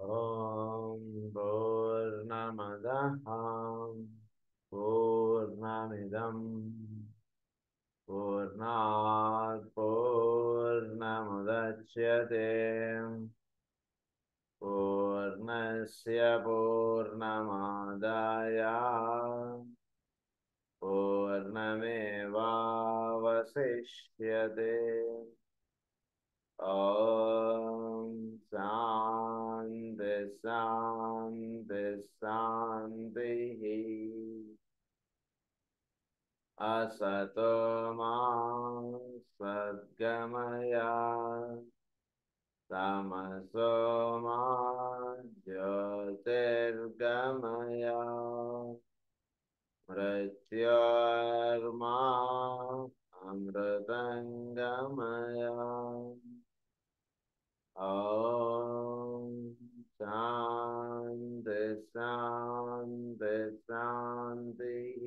ॐ पूर्णमदः पूर्णमिदं पूर्णात् पूर्णमुदच्यते पूर्णस्य पूर्णमादाय पूर्णमेवावशिष्यते। ॐ शान्ति शान्ति शान्तिः। असतो मा सद्गमय तमसो मा ज्योतिर्गमय मृत्योर्मा अमृतङ्गमय। ॐ शान्ति शान्ति शान्तिः।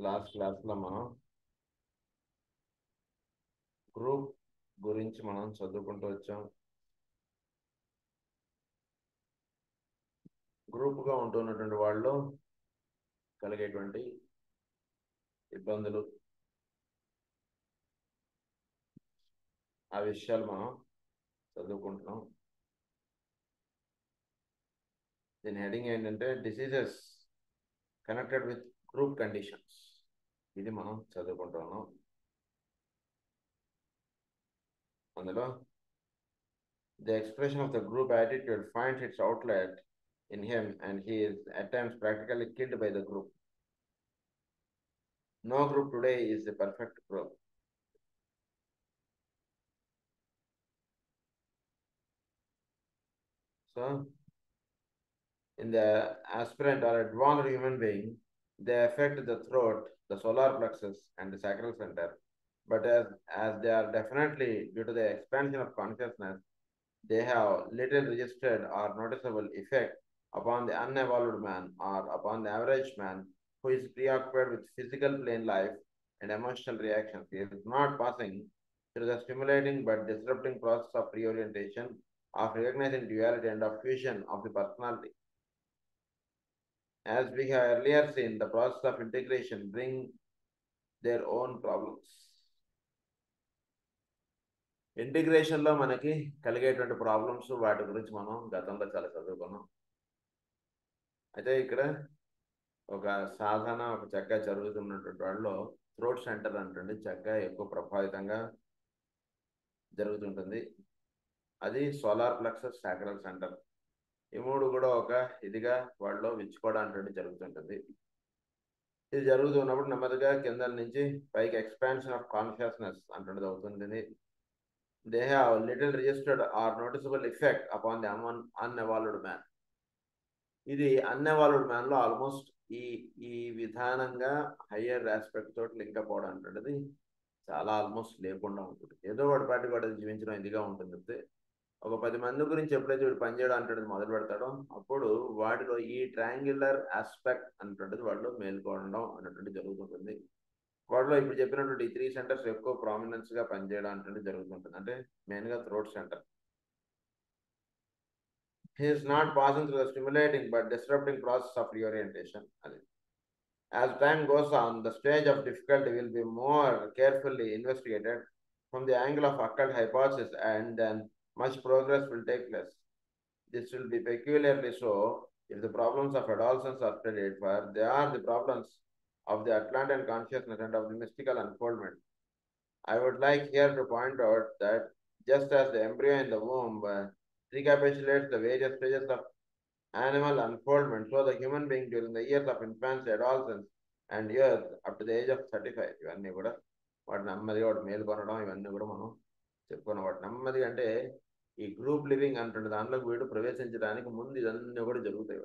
లాస్ట్ క్లాస్లో మనం గ్రూప్ గురించి మనం చదువుకుంటూ వచ్చాం. గ్రూప్గా ఉంటున్నటువంటి వాళ్ళు కలిగేటువంటి ఇబ్బందులు, ఆ విషయాలు మనం చదువుకుంటున్నాం. దీని హెడింగ్ ఏంటంటే diseases connected with group conditions. ఇది మనం చదువుకుంటున్నాం. అందులో the expression of the group attitude finds its outlet in him and he is at times practically killed by the group. No group today is the perfect group. So in the aspirant or advanced human being, they affect the throat, the solar plexus and the sacral center, but as they are definitely due to the expansion of consciousness, they have little registered or noticeable effect upon the unevolved man or upon the average man who is preoccupied with physical plane life and emotional reactions. He is not passing through the stimulating but disrupting process of reorientation, of recognizing duality and of fusion of the personality. As we have earlier seen, the process of integration bring their own problems. ఇంటిగ్రేషన్లో మనకి కలిగేటువంటి problems, వాటి గురించి మనం గతంలో చాలా చదువుకున్నాం. అయితే ఇక్కడ ఒక సాధన ఒక చక్కగా జరుగుతున్నటువంటి వాళ్ళలో థ్రోట్ సెంటర్ అంటే చక్కగా ఎక్కువ ప్రభావితంగా జరుగుతుంటుంది. అది సోలార్ ప్లెక్సస్, సాక్రల్ సెంటర్. ఈ మూడు కూడా ఒక ఇదిగా వాళ్ళలో విచ్చుకోవడం అంటే జరుగుతుంటుంది. ఇది జరుగుతున్నప్పుడు నెమ్మదిగా కింద నుంచి పైకి ఎక్స్పాన్షన్ ఆఫ్ కాన్షియస్నెస్ అంటున్నది అవుతుంది. They have little registered or noticeable effect upon the unevolved man. ఇది అన్ఎవాల్వ్డ్ మ్యాన్ లో ఆల్మోస్ట్ ఈ విధానంగా హయ్యర్ ఆస్పెక్ట్ తోటి లింక్ అవ్వడం అంటున్నది చాలా ఆల్మోస్ట్ లేకుండా ఉంటుంది. ఏదో వాడి పాటి వాడు జీవించడం ఇదిగా ఉంటుంది. ఒక 10 మంది గురించి ఎప్పుడైతే వీడు పనిచేయడం అంటున్నది మొదలు పెడతాడో అప్పుడు వాటిలో ఈ ట్రయాంగులర్ ఆస్పెక్ట్ అంటున్నది వాటిలో మేల్కోవడం అన్నటువంటి జరుగుతుంటుంది. వాటిలో ఇప్పుడు చెప్పినటువంటి 3 సెంటర్స్ ఎక్కువ ప్రామినెన్స్ గా పనిచేయడం అంటే జరుగుతుంటుంది. అంటే మెయిన్ గా throat centre. He is not passing through the stimulating but disrupting process of reorientation. As time goes on, the stage of difficulty will be more carefully investigated from the angle of occult hypothesis, and then much progress will take place. This will be peculiarly so if the problems of adolescence are studied, for they are the problems of the Atlantean consciousness and of the mystical unfoldment. I would like here to point out that just as the embryo in the womb recapitulates the various stages of animal unfoldment, so the human being during the years of infancy, adolescence and youth up to the age of 35, ఇవన్నీ కూడా వాటి నెమ్మదిగా వాటి మేల్కొనడం ఇవన్నీ కూడా మనం చెప్పుకున్నాం. వాటి నెమ్మది అంటే ఈ గ్రూప్ లివింగ్ అంటుండే దాంట్లోకి వీడు ప్రవేశించడానికి ముందు ఇవన్నీ కూడా జరుగుతాయి.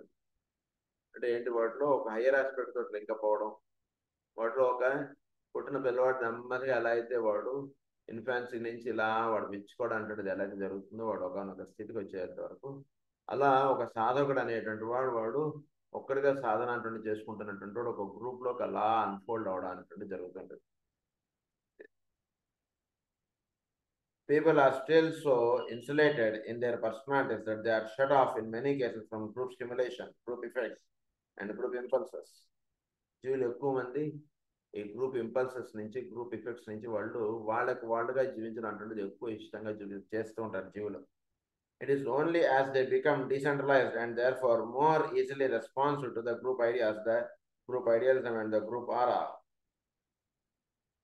అంటే ఏంటి, వాటిలో ఒక హయ్యర్ ఆస్పెక్ట్ తోటి లింకప్ అవ్వడం, వాటిలో ఒక పుట్టిన పిల్లవాడు నెమ్మదిగా ఎలా అయితే వాడు ఇన్ఫాన్సీ నుంచి ఇలా వాడు మెచ్చుకోవడం అంటే ఎలా అయితే జరుగుతుందో వాడు ఒకనొక స్థితికి వచ్చేంత వరకు, అలా ఒక సాధకుడు అనేటువంటి వాడు ఒక్కడిగా సాధన అటువంటి చేసుకుంటున్నటువంటి ఒక గ్రూప్లోకి అలా అన్ఫోల్డ్ అవడం అనేటువంటి జరుగుతుంటుంది. People are still so insulated in their personalities that they are shut off in many cases from group stimulation, group effects, and group impulses. జీవులు ఎక్కువ మంది ఈ గ్రూప్ ఇంపల్సెస్ నుంచి, గ్రూప్ ఎఫెక్ట్స్ నుంచి వాళ్ళుగా జీవించడం అంటుండేది ఎక్కువ ఇష్టంగా చేస్తూ ఉంటారు జీవులు. It is only as they become decentralized and therefore more easily responsive to the group ideas, the group idealism and the group aura,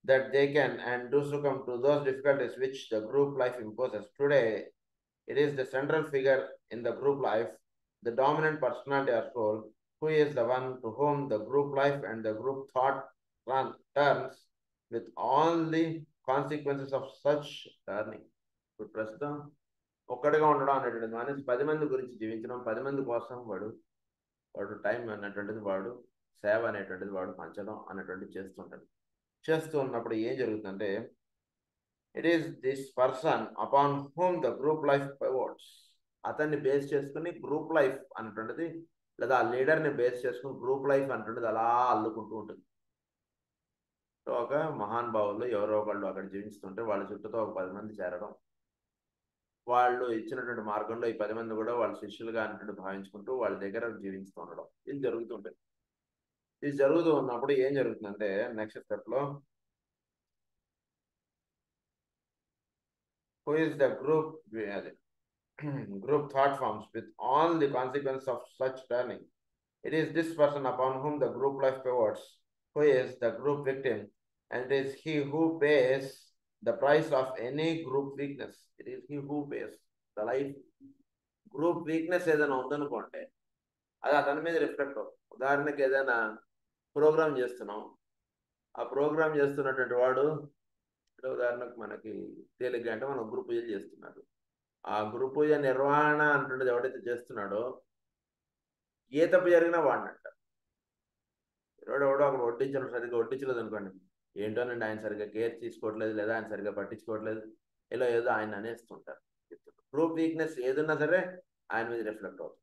that they can and do succumb to those difficulties which the group life imposes. Today, it is the central figure in the group life, the dominant personality or soul, who is the one to whom the group life and the group thought turns with all the consequences of such turning. ఇప్పుడు ప్రస్తుతం ఒక్కడిగా ఉండడం అనేటువంటిది మానేసి 10 మంది గురించి జీవించడం, 10 మంది కోసం వాడు టైం అన్నటువంటిది, వాడు సేవ అనేటువంటిది వాడు పంచడం అనేటువంటిది చేస్తుంటాడు. చేస్తూ ఉన్నప్పుడు ఏం జరుగుతుందంటే, it is this person upon home the group life pivots. అతన్ని బేస్ చేసుకుని గ్రూప్ లైఫ్ అనేటువంటిది, లేదా ఆ లీడర్ని బేస్ చేసుకుని గ్రూప్ లైఫ్ అనేటువంటిది అలా అల్లుకుంటూ ఉంటుంది. ఒక మహానుభావులు ఎవరో ఒకళ్ళు అక్కడ జీవిస్తుంటే వాళ్ళ చుట్టూతో ఒక 10 మంది చేరడం, వాళ్ళు ఇచ్చినటువంటి మార్గంలో ఈ 10 మంది కూడా వాళ్ళ శిష్యులుగా అన్నట్టు భావించుకుంటూ వాళ్ళ దగ్గర జీవిస్తూ ఉండడం, ఇది జరుగుతుంటుంది. ఇది జరుగుతూ ఉన్నప్పుడు ఏం జరుగుతుందంటే, నెక్స్ట్ స్టెప్ లో who is the group thought forms with all the consequences of such turning. It is this person upon whom the group life pivots, who is the group victim, and it is he who pays the price of any group weakness. It is he who pays the life. Group weakness ఏదైనా ఉందనుకోండి, అది అతని మీద reflect అవుతుంది. ఉదాహరణకి ఏదైనా programme చేస్తున్నాం, ఆ ప్రోగ్రామ్ చేస్తున్నటువంటి వాడు, ఉదాహరణకు మనకి తేలిగ్గా అంటే మనం గ్రూప్ పూజలు చేస్తున్నారు, ఆ గ్రూప్ పూజ నిర్వహణ అంటుండేది ఎవడైతే చేస్తున్నాడో, ఏ తప్పు జరిగినా వాడిని అంటారు. ఎవడో అక్కడ వడ్డించడం సరిగ్గా వడ్డించలేదు అనుకోండి, ఏంటోనండి ఆయన సరిగ్గా కేర్ తీసుకోవట్లేదు, లేదా ఆయన సరిగ్గా పట్టించుకోవట్లేదు, ఇలా ఏదో ఆయన అనేస్తుంటారు. గ్రూప్ వీక్నెస్ ఏదన్నా సరే ఆయన మీద రిఫ్లెక్ట్ అవుతుంది.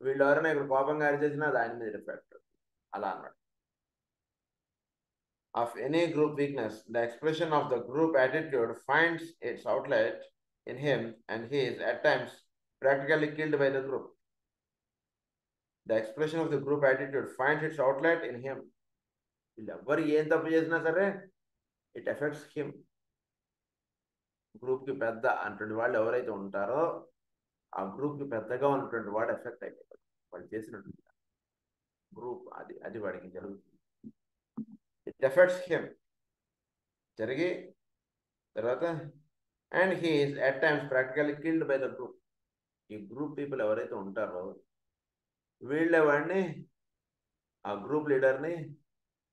వీళ్ళు ఎవరైనా ఇక్కడ కోపంగా అరిచేసినా అది ఆయన మీద రిఫ్లెక్ట్ అవుతుంది. అలా అన్నమాట. Of any group weakness, the expression of the group attitude finds its outlet in him, and he is at times practically killed by the group. The expression of the group attitude finds its outlet in him. ఎవరు ఏం తప్పు చేసినా సరే it effects him. గ్రూప్కి పెద్ద అన్నటువంటి వాళ్ళు ఎవరైతే ఉంటారో, ఆ గ్రూప్కి పెద్దగా ఉన్నటువంటి వాడు ఎఫెక్ట్ అయిపోతాడు. వాళ్ళు చేసినటువంటి గ్రూప్ అది వాడికి జరుగుతుంది. ఇట్ ఎఫెక్ట్స్ హిమ్ జరిగి తర్వాత, and he is at times practically killed by the group. ఈ గ్రూప్ పీపుల్ ఎవరైతే ఉంటారో వీళ్ళే వాడిని, ఆ గ్రూప్ లీడర్ని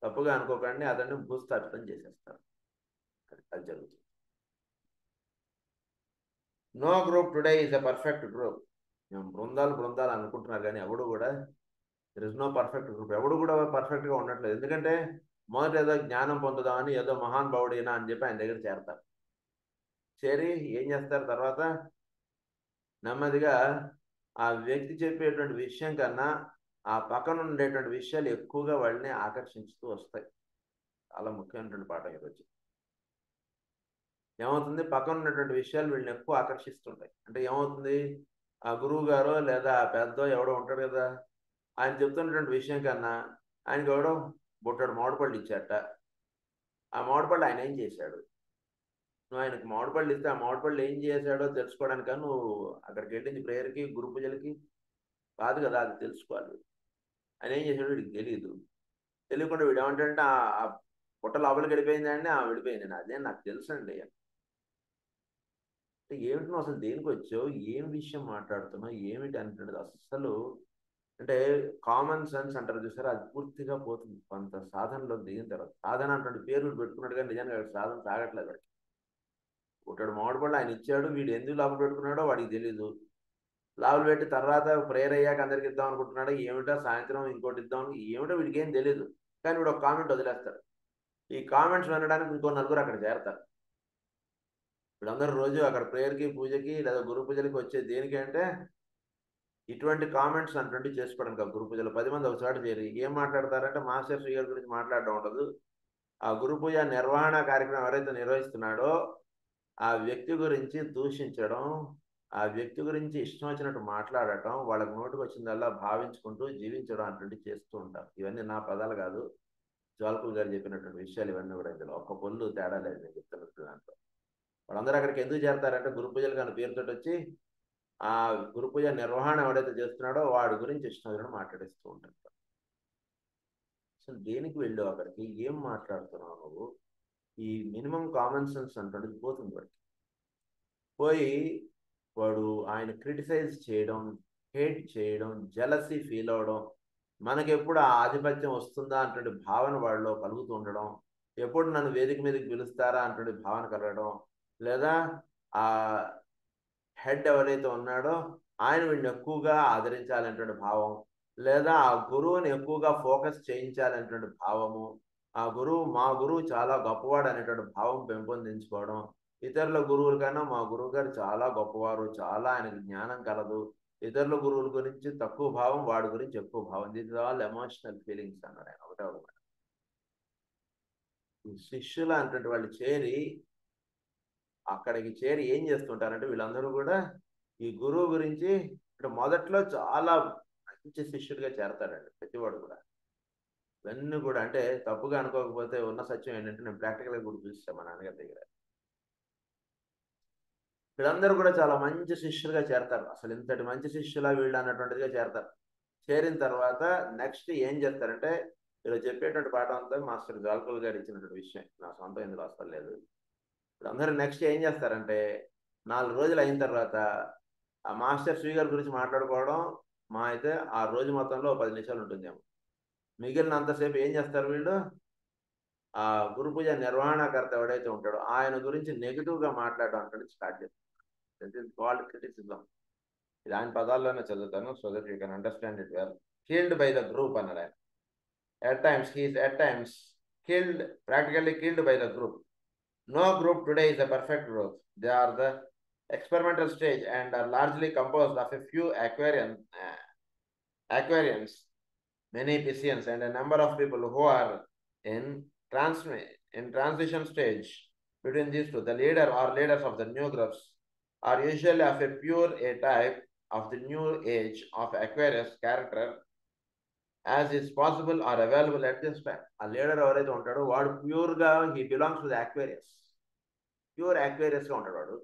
తప్పుగా అనుకోకండి, అతన్ని భూస్థాపితం చేసేస్తారు. అది జరుగుతుంది. No group today is a perfect group. మేము బృందాలు అనుకుంటున్నారు, కానీ ఎవడు కూడా there is no perfect group. ఎవడు కూడా పర్ఫెక్ట్గా ఉండట్లేదు. ఎందుకంటే మొదట ఏదో జ్ఞానం పొందుదామని, ఏదో మహానుభావుడైనా అని చెప్పి ఆయన దగ్గర చేరతారు. చేరి ఏం చేస్తారు, తర్వాత నెమ్మదిగా ఆ వ్యక్తి చెప్పేటువంటి విషయం కన్నా ఆ పక్కన ఉండేటువంటి విషయాలు ఎక్కువగా వాళ్ళని ఆకర్షించుతూ వస్తాయి. చాలా ముఖ్యమైనటువంటి పాఠం ఈరోజు. ఏమవుతుంది, పక్కన ఉన్నటువంటి విషయాలు వీళ్ళని ఎక్కువ ఆకర్షిస్తుంటాయి. అంటే ఏమవుతుంది, ఆ గురువు గారో లేదా పెద్దో ఎవడో ఉంటాడు కదా, ఆయన చెప్తున్నటువంటి విషయం కన్నా ఆయనకి ఎవడో బొట్టాడు మామిడిపళ్ళు ఇచ్చాట, ఆ మామిడిపళ్ళు ఆయన ఏం చేశాడు, నువ్వు ఆయనకు మామిడిపళ్ళు ఇస్తే ఆ మామిడిపళ్ళు ఏం చేశాడో తెలుసుకోవడానికి నువ్వు అక్కడికి వెళ్ళింది ప్రేయర్కి, గురు పూజలకి కాదు కదా, అది తెలుసుకోవాలి. ఆయన ఏం చేశాడు వీడికి తెలియదు. తెలియకుండా వీడు ఏమంటాడంటే ఆ పుట్ట లోపలికి వెళ్ళిపోయిందండి, వెళ్ళిపోయింది, అదే నాకు తెలుసు అండి. అంటే ఏమిటి నువ్వు అసలు దేనికి వచ్చావు, ఏం విషయం మాట్లాడుతున్నావు, ఏమిటి అంటున్నది అసలు. అంటే కామన్ సెన్స్ అంటారు చూసారా, అది పూర్తిగా పోతుంది కొంత సాధనలో దిగిన తర్వాత. సాధన అంటే పేరు పెట్టుకున్నాడు కానీ నిజంగా సాధన సాగట్లేదు వాడికి. ఒకటి మామిడిపళ్ళు ఆయన ఇచ్చాడు, వీడు ఎందుకు లోపల పెట్టుకున్నాడో వాడికి తెలీదు. లోపల పెట్టి తర్వాత ప్రేయర్ అయ్యాక అందరికి ఇద్దాం అనుకుంటున్నాడు, ఏమిటో సాయంత్రం ఇంకోటి ఇద్దాం, ఏమిటో వీడికి ఏం తెలియదు. కానీ వీడు ఒక కామెంట్ వదిలేస్తాడు. ఈ కామెంట్స్ వినడానికి ఇంకో నలుగురు అక్కడ చేరతారు. వీళ్ళందరూ రోజు అక్కడ ప్రేయర్కి, పూజకి లేదా గురు పూజలకి వచ్చేది దేనికి అంటే ఇటువంటి కామెంట్స్ అంటే చేసుకోవడానికి ఆ గురు పూజలో 10 మంది ఒకసారి చేరి ఏం మాట్లాడతారంటే మాస్టర్ శ్రీ గారి గురించి మాట్లాడడం ఉండదు. ఆ గురు పూజ నిర్వహణ కార్యక్రమం ఎవరైతే నిర్వహిస్తున్నాడో ఆ వ్యక్తి గురించి దూషించడం, ఆ వ్యక్తి గురించి ఇష్టం వచ్చినట్టు మాట్లాడటం, వాళ్ళకి నోటికి వచ్చిందల్లా భావించుకుంటూ జీవించడం అటువంటి చేస్తూ ఉంటారు. ఇవన్నీ నా పదాలు కాదు, జ్వాల్కుల్ గారు చెప్పినటువంటి విషయాలు ఇవన్నీ కూడా. ఇందులో ఒక్క పొల్లు తేడా లేదు నేను చెప్తున్నట్టు దాంట్లో. వాళ్ళందరూ అక్కడికి ఎందుకు చేరతారంటే గురు పూజలు కానీ పేరుతో వచ్చి ఆ గురు పూజ నిర్వహణ ఎవడైతే చేస్తున్నాడో వాడి గురించి ఇష్టం వచ్చినట్టు మాట్లాడిస్తూ ఉంటారు. అసలు దేనికి వెళ్ళావు అక్కడికి, ఏం మాట్లాడుతున్నావు నువ్వు? ఈ మినిమం కామన్ సెన్స్ అంటే పోతుంది వాడికి. పోయి వాడు ఆయన క్రిటిసైజ్ చేయడం, హేట్ చేయడం, జలసీ ఫీల్ అవడం, మనకెప్పుడు ఆ ఆధిపత్యం వస్తుందా అంటే భావన వాళ్ళలో కలుగుతూ ఉండడం, ఎప్పుడు నన్ను వేదిక మీదకి పిలుస్తారా అంటే భావన కలగడం, లేదా ఆ హెడ్ ఎవరైతే ఉన్నాడో ఆయన వీడిని ఎక్కువగా ఆదరించాలనేటువంటి భావం, లేదా ఆ గురువుని ఎక్కువగా ఫోకస్ చేయించాలనేటువంటి భావము, ఆ గురువు మా గురువు చాలా గొప్పవాడు అనేటువంటి భావం పెంపొందించుకోవడం, ఇతరుల గురువుల కన్నా మా గురువు గారు చాలా గొప్పవారు, చాలా ఆయనకు జ్ఞానం కలదు, ఇతరుల గురువుల గురించి తక్కువ భావం, వాడి గురించి ఎక్కువ భావం. దిస్ ఆల్ ఎమోషనల్ ఫీలింగ్స్ అన్నాడు ఆయన ఒకటే ఒకటి. శిష్యుల అంటే వాళ్ళు చేరి అక్కడికి చేరి ఏం చేస్తుంటారంటే వీళ్ళందరూ కూడా ఈ గురువు గురించి అంటే మొదట్లో చాలా మంచి శిష్యుడిగా చేరతారండి ప్రతివాడు కూడా. ఇవన్నీ కూడా అంటే తప్పుగా అనుకోకపోతే ఉన్న సత్యం ఏంటంటే నేను ప్రాక్టికల్గా కూడా చూసాను మా నాన్నగారి దగ్గర. వీళ్ళందరూ కూడా చాలా మంచి శిష్యులుగా చేరతారు. అసలు ఇంతటి మంచి శిష్యులా వీళ్ళు అన్నటువంటిదిగా చేరతారు. చేరిన తర్వాత నెక్స్ట్ ఏం చేస్తారంటే వీళ్ళు చెప్పేటువంటి పాఠం అంతా మాస్టర్ జ్వాల్కుల్ గారు ఇచ్చినటువంటి విషయం, నా సొంతం ఎందుకు వస్తలేదు. వీళ్ళందరూ నెక్స్ట్ ఏం చేస్తారంటే 4 రోజులు అయిన తర్వాత ఆ మాస్టర్ శ్రీ గారి గురించి మాట్లాడుకోవడం మా అయితే ఆ రోజు మొత్తంలో 10 నిమిషాలు ఉంటుందేమో. మిగిలినంతసేపు ఏం చేస్తారు వీళ్ళు, ఆ గురు పూజ నిర్వహణకర్త ఎవడైతే ఉంటాడో ఆయన గురించి నెగిటివ్గా మాట్లాడడం అంటే స్టార్ట్ చేస్తారు. That is called criticism. ఇది ఆయన పదాల్లోనే చదువుతాను so that you can understand it well. Killed by the group అన్నాడు ఆయన. At times, he is at times killed, practically killed by the group. No group today is a perfect group. They are the experimental stage and are largely composed of a few aquarians, many Pisceans, and a number of people who are in transition stage between these two. The leader or leaders of the new groups are usually of a pure A type of the new age of Aquarius character as is possible or available at this time. ఆ leader ఎవరైతే ఉంటాడో వాడు ప్యూర్గా he belongs to the Aquarius, pure అక్వేరియస్గా ఉంటాడు వాడు.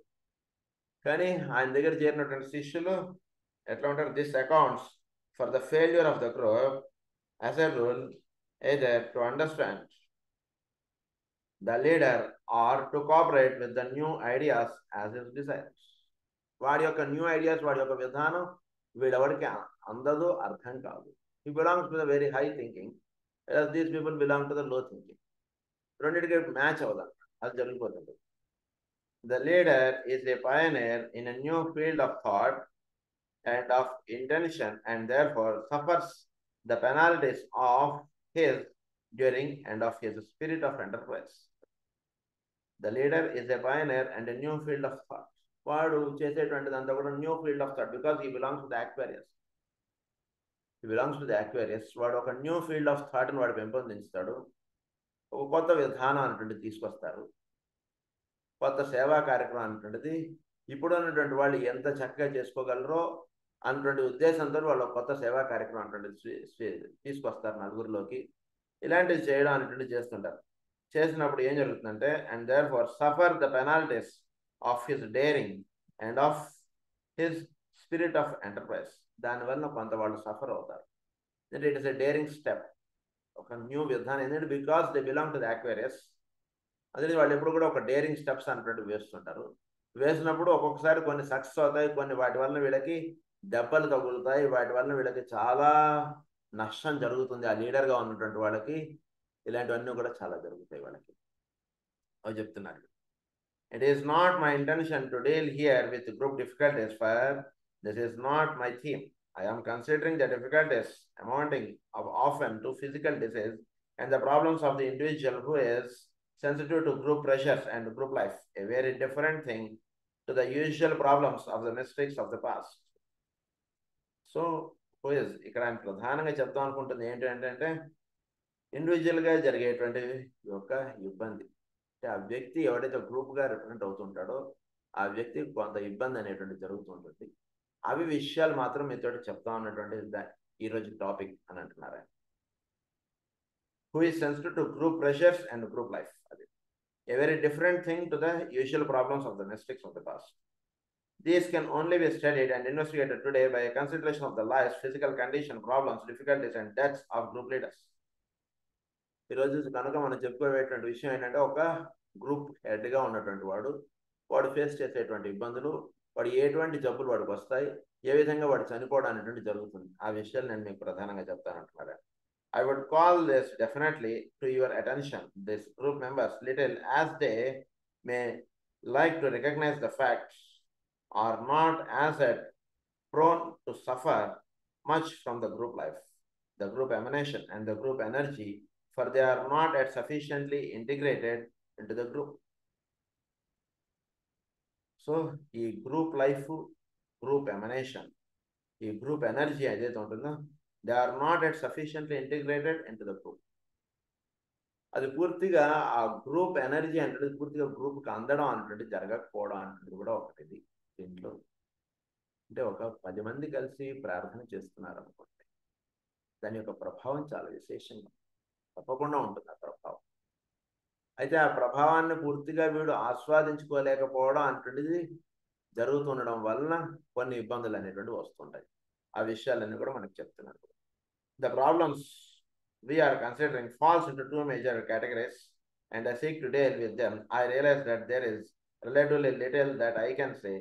కానీ ఆయన దగ్గర చేరినటువంటి శిష్యులు ఎట్లా ఉంటారు? This accounts for the failure of the group as a rule either to understand the leader or to cooperate with the new ideas as is desires. వాడి యొక్క న్యూ ఐడియాస్, వాడి యొక్క విధానం వీడెవరికి అందదు, అర్థం కాదు. He belongs to the very high thinking, whereas these people belong to the low thinking. రెండింటికి match అవుదాం, అది జరిగిపోతుంది. The leader is a pioneer in a new field of thought and of intention and therefore suffers the penalties of his during and of his spirit of enterprise. The leader is a pioneer and a new field of thought. వాడు చేసేటువంటిది అంతా కూడా new field of thought because he belongs to the Aquarius. He belongs to the Aquarius. వాడు ఒక new field of థాట్ని వాడు పెంపొందించుతాడు. ఒక కొత్త విధానం అనేటువంటిది తీసుకొస్తారు. కొత్త సేవా కార్యక్రమం అనేటువంటిది ఇప్పుడు ఉన్నటువంటి వాళ్ళు ఎంత చక్కగా చేసుకోగలరో అన్నటువంటి ఉద్దేశంతో వాళ్ళు కొత్త సేవా కార్యక్రమం అనేటువంటిది తీసుకొస్తారు నలుగురిలోకి. ఇలాంటివి చేయడం అనేటువంటిది చేస్తుంటారు. చేసినప్పుడు ఏం జరుగుతుందంటే and therefore suffer the penalties of his daring and of his spirit of enterprise. దానివల్ల కొంత వాళ్ళు సఫర్ అవుతారు. It is a daring step, ఒక న్యూ విధానం. ఎందుకంటే because they belong to the Aquarius, అదే వాళ్ళు ఎప్పుడు కూడా ఒక డేరింగ్ స్టెప్స్ అన్నట్టు వేస్తుంటారు. వేసినప్పుడు ఒక్కొక్కసారి కొన్ని సక్సెస్ అవుతాయి, కొన్ని వాటి వల్ల వీళ్ళకి దెబ్బలు తగులుతాయి, వాటి వల్ల వీళ్ళకి చాలా నష్టం జరుగుతుంది. ఆ లీడర్గా ఉన్నటువంటి వాళ్ళకి ఇలాంటివన్నీ కూడా చాలా జరుగుతాయి వాళ్ళకి. అవి చెప్తున్నారు. It is not my intention to deal here with group difficulties, for this is not my theme. I am considering the difficulties amounting often to physical disease and the problems of the individual who is sensitive to group pressures and group life, a very different thing to the usual problems of the mystics of the past. So ఇక్కడ ఆయన ప్రధానంగా చెప్తాం అనుకుంటుంది ఏంటంటే ఇండివిజువల్గా జరిగేటువంటి యొక్క ఇబ్బంది, అంటే ఆ వ్యక్తి ఎవడైతే గ్రూప్గా రిప్రజెంట్ అవుతుంటాడో ఆ వ్యక్తికి కొంత ఇబ్బంది అనేటువంటి జరుగుతుంటుంది. అవి విషయాలు మాత్రం మీతో చెప్తా ఉన్నటువంటి ఈరోజు టాపిక్ అని అంటున్నారు ఆయన. Who is sensitive to group pressures and group life. అది a very different thing to the usual problems of the mistakes of the past. These can only be studied and investigated today by a consideration of the lives, physical condition, problems, difficulties, and deaths of group leaders. ఈరోజు కనుక మనం చెప్పుకోవేటువంటి విషయం ఏంటంటే ఒక group హెడ్గా ఉన్నటువంటి వాడు face చేసేటువంటి ఇబ్బందులు, వాడు ఎటువంటి జబ్బులు వాడికి వస్తాయి, ఏ విధంగా వాడు చనిపోవడం అనేటువంటి జరుగుతుంది, ఆ విషయాలు నేను మీకు ప్రధానంగా చెప్తానంటున్నాను. I would call this definitely to your attention, this group members, little as they may like to recognize the facts, are not as yet prone to suffer much from the group life, the group emanation, and the group energy, for they are not yet sufficiently integrated into the group. So, ఈ group life, group ఎమనేషన్, ఈ group energy ఏదైతే ఉంటుందో they are not yet sufficiently integrated into the group. అది పూర్తిగా ఆ group energy అంటే పూర్తిగా గ్రూప్కి అందడం అంటే జరగకపోవడం అంటే కూడా ఒకటి దీంట్లో. అంటే ఒక 10 మంది కలిసి ప్రార్థన చేస్తున్నారు అనుకోండి, దాని యొక్క ప్రభావం చాలా విశేషంగా తప్పకుండా ఉంటుంది ఆ ప్రభావం. అయితే ఆ ప్రభావాన్ని పూర్తిగా వీడు ఆస్వాదించుకోలేకపోవడం అటువంటిది జరుగుతుండడం వలన కొన్ని ఇబ్బందులు అనేటువంటివి వస్తుంటాయి. ఆ విషయాలన్నీ కూడా మనకు చెప్తున్నారు. The problems we are considering falls into 2 major categories, and I seek to deal with them. I realize that there is relatively little that I can say.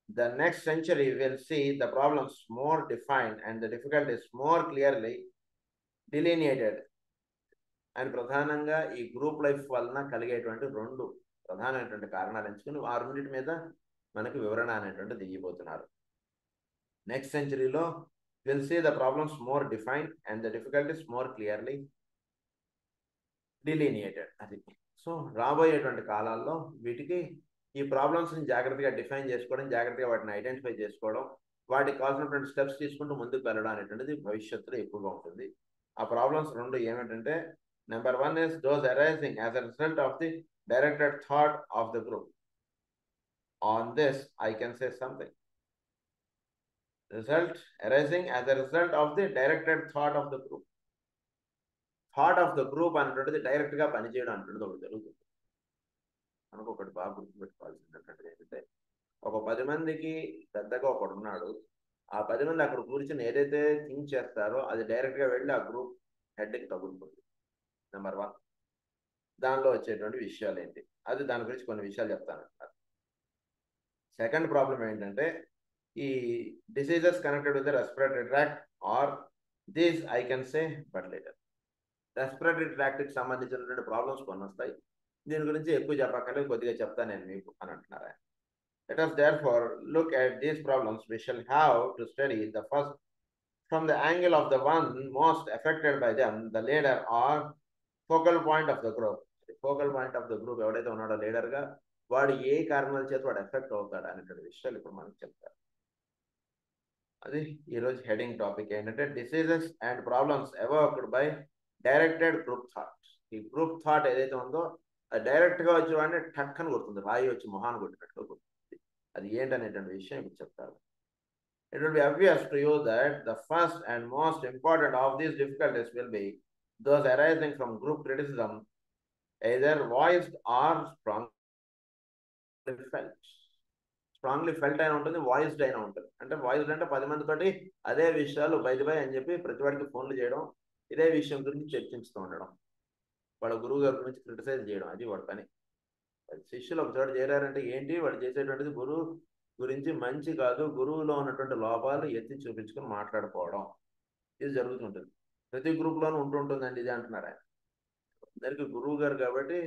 The next century will see the problems more defined and the difficulties more clearly delineated. And ప్రధానంగా ఈ group life వలన కలిగేటువంటి 2 ప్రధానమైనటువంటి కారణాలు ఎంచుకుని ఆ రెండింటి మీద మనకు వివరణ అనేటువంటిది ఇవ్వబోతున్నారు. నెక్స్ట్ సెంచరీలో we'll see the problems more defined and the difficulties more clearly delineated. అది సో రాబోయేటువంటి కాలాల్లో వీటికి ఈ ప్రాబ్లమ్స్ని జాగ్రత్తగా డిఫైన్ చేసుకోవడం, జాగ్రత్తగా వాటిని ఐడెంటిఫై చేసుకోవడం, వాటికి కావాల్సినటువంటి స్టెప్స్ తీసుకుంటూ ముందుకు వెళ్ళడం అనేటువంటిది భవిష్యత్తులో ఎక్కువగా ఉంటుంది. ఆ ప్రాబ్లమ్స్ 2 ఏమిటంటే, number 1 is those arising as a result of the directed thought of the group. On this I can say something. Result arising as a result of the directed thought of the group. Thought of the group అంటుండేది డైరెక్ట్గా పనిచేయడం అంటుండేది ఒకటి జరుగుతుంది. మనకు ఒకటి బాగా గుర్తుపెట్టుకోవాల్సింది ఏంటంటే, ఒక 10 మందికి పెద్దగా ఒకడు ఉన్నాడు. ఆ 10 మంది అక్కడ కూర్చొని ఏదైతే థింక్ చేస్తారో అది డైరెక్ట్గా వెళ్ళి ఆ గ్రూప్ హెడ్కి తగులుతుంది. నెంబర్ 1 దానిలో వచ్చేటువంటి విషయాలు ఏంటి, అది దాని గురించి కొన్ని విషయాలు చెప్తాను. సెకండ్ ప్రాబ్లం ఏంటంటే, ఈ diseases connected with the respiratory tract are these I can say but later. Respiratory ట్రాక్ట్కి సంబంధించినటువంటి ప్రాబ్లమ్స్ కొన్ని వస్తాయి. దీని గురించి ఎక్కువ చెప్పక్కర్లేదు, కొద్దిగా చెప్తాను నేను మీకు అని అంటున్నారు. Let us therefore look at these problems. We shall have to study the first from the angle of the one most affected by them, the leader or focal point of the group. The focal point of the group ఎవడైతే ఉన్నాడో లీడర్గా వాడు ఏ కారణాల చేత వాడు effect అవుతాడు అనేటువంటి విషయాలు ఇప్పుడు మనకు చెప్తారు. అది ఈరోజు హెడింగ్ టాపిక్ ఏంటంటే diseases and problems evoked by directed group thought. ఈ గ్రూప్ థాట్ ఏదైతే ఉందో అది డైరెక్ట్గా వచ్చేవాడిని టక్కని కొడుతుంది, రాయి వచ్చి మొహాన్ని కొట్టినట్టుగా కొడుతుంది. అది ఏంటనేటువంటి విషయం ఇప్పుడు చెప్తారు. It will be obvious to you that the first and most important of these difficulties will be those arising from group criticism, either voiced or strongly felt. Strongly felt అయినా ఉంటుంది, వాయిస్డ్ అయినా ఉంటుంది. అంటే వాయిస్డ్ అంటే 10 మందితోటి అదే విషయాలు by అని చెప్పి ప్రతి వాడికి ఫోన్లు చేయడం, ఇదే విషయం గురించి చర్చించుతూ ఉండడం, వాళ్ళ గురువు గారి గురించి క్రిటిసైజ్ చేయడం, అది వాడి పని. శిష్యులు ఒక చోట చేరారంటే ఏంటి వాడు చేసేటువంటిది గురువు గురించి మంచి కాదు, గురువులో ఉన్నటువంటి లోపాలు ఎత్తి చూపించుకొని మాట్లాడుకోవడం, ఇది జరుగుతుంటుంది. ప్రతి గ్రూప్లోనూ ఉంటుంటుందండి ఇది అంటున్నారు ఆయన. అందరికీ గురువు గారు కాబట్టి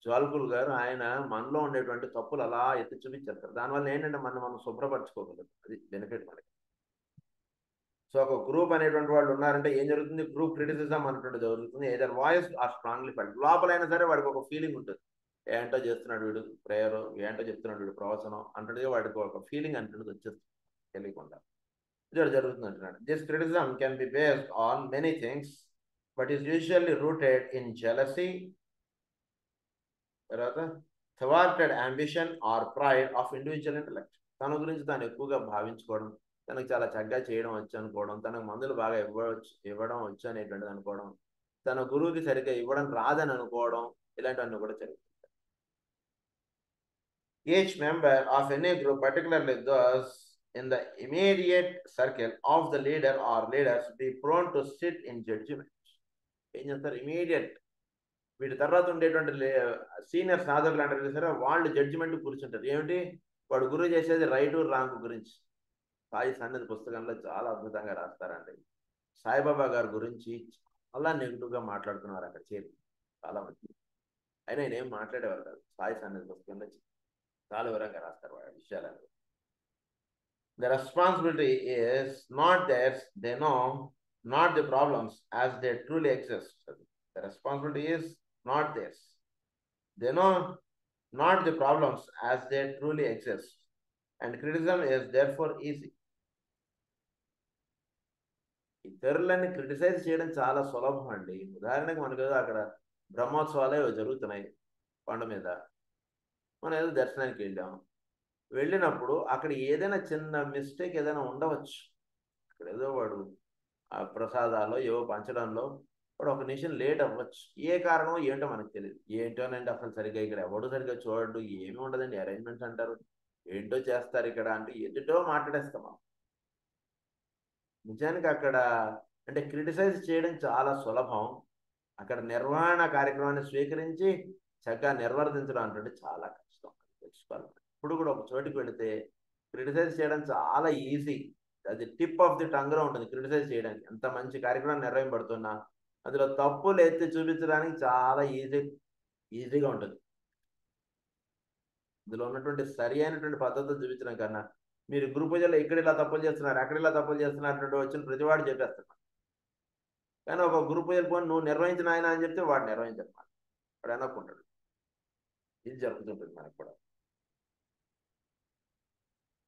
జ్వాల్కులు గారు ఆయన మనలో ఉండేటువంటి తప్పులు అలా ఎత్తి చూపించేస్తారు. దానివల్ల ఏంటంటే మనం శుభ్రపరచుకోగలదు, అది బెనిఫిట్ మనకి. సో ఒక గ్రూప్ అనేటువంటి వాళ్ళు ఉన్నారంటే ఏం జరుగుతుంది, గ్రూప్ క్రిటిసిజం అనేటువంటి జరుగుతుంది. Either voice or strongly felt. లోపలైనా సరే వాడికి ఒక ఫీలింగ్ ఉంటుంది, ఏంటో చేస్తున్నాడు వీడు ప్రేయర్, ఏంటో చెప్తున్నాడు వీడు ప్రవచనం అంటే వాడికి ఒక ఫీలింగ్ అంటే వచ్చేస్తుంది తెలియకుండా. జరుగుతుందంటున్నాడు. This criticism can be based on many things, but is usually rooted in jealousy, తర్వాత thwarted ambition or pride of individual intellect. తన గురించి తాను ఎక్కువగా భావించుకోవడం, తనకు చాలా చక్కగా చేయడం వచ్చు అనుకోవడం, తనకు మందులు బాగా ఇవ్వడం వచ్చు అనేటువంటిది అనుకోవడం, తన గురువుకి సరిగ్గా ఇవ్వడం రాదని అనుకోవడం, ఇలాంటివన్నీ కూడా జరుగుతాయి. Each member of any group, particularly those in the immediate circle of the leader or leaders, be prone to sit in judgment. ఏం చేస్తారు? ఇమీడియట్ వీటి తర్వాత ఉండేటువంటి సీనియర్స్ నాదర్లు అంటారు సరే, వాళ్ళు జడ్జిమెంట్ కూర్చుంటారు. ఏమిటి? వాడు గురువు చేసేది రైటు రాంగ్ గురించి. సాయి సన్నిధి పుస్తకంలో చాలా అద్భుతంగా రాస్తారండి. సాయిబాబా గారి గురించి చాలా నెగిటివ్గా మాట్లాడుతున్నారు అక్కడ చేరి చాలా మంది. అయినా ఆయన ఏం మాట్లాడేవారు కాదు. సాయి సన్నిధి పుస్తకంలో చాలా వివరంగా రాస్తారు వాడి విషయాలను. The responsibility is not theirs. They know not the problems as they truly exist. The responsibility is not theirs. They know not the problems as they truly exist. And criticism is therefore easy. ఇతరులని criticise చేయడం చాలా సులభం అండి. ఉదాహరణకు మనకు అక్కడ బ్రహ్మోత్సవాలే జరుగుతున్నాయి కొండ మీద. మనం ఏదో దర్శనానికి వెళ్ళినప్పుడు అక్కడ ఏదైనా చిన్న మిస్టేక్ ఏదైనా ఉండవచ్చు. అక్కడ ఏదో వాడు ఆ ప్రసాదాల్లో ఏవో పంచడంలో వాడు ఒక నిమిషం లేట్ అవ్వచ్చు. ఏ కారణం ఏంటో మనకు తెలియదు. ఏంటోనండి అసలు సరిగ్గా ఇక్కడ ఎవడు సరిగ్గా చూడడు, ఏమి ఉండదండి, అరేంజ్మెంట్స్ అంటారు, ఏంటో చేస్తారు ఇక్కడ అంటే ఎదుటో మాట్లాడేస్తాం. నిజానికి అక్కడ అంటే క్రిటిసైజ్ చేయడం చాలా సులభం. అక్కడ నిర్వహణ కార్యక్రమాన్ని స్వీకరించి చక్కగా నిర్వర్తించడం అంటే చాలా కష్టం తెలుసుకోవాలి. ఇప్పుడు కూడా ఒక చోటికి వెళితే క్రిటిసైజ్ చేయడం చాలా ఈజీ. అది టిప్ ఆఫ్ ది టంగ్లో ఉంటుంది క్రిటిసైజ్ చేయడానికి. ఎంత మంచి కార్యక్రమం నిర్వహింపబడుతున్నా అందులో తప్పులు ఎత్తి చూపించడానికి చాలా ఈజీగా ఉంటుంది. ఇందులో ఉన్నటువంటి సరి అయినటువంటి పద్ధతులు చూపించడం కన్నా మీరు గురు పూజలో ఇక్కడ ఇలా తప్పులు చేస్తున్నారు, అక్కడ ఇలా తప్పులు చేస్తున్నారు వచ్చిన ప్రతివాడు చెప్పేస్తున్నారు. కానీ ఒక గురు పూజలు పోని నువ్వు నిర్వహించిన ఆయన అని చెప్తే వాడు నిర్వహించమాట, వాడు అనుకుంటాడు. ఇది జరుగుతుంటుంది మనకు కూడా.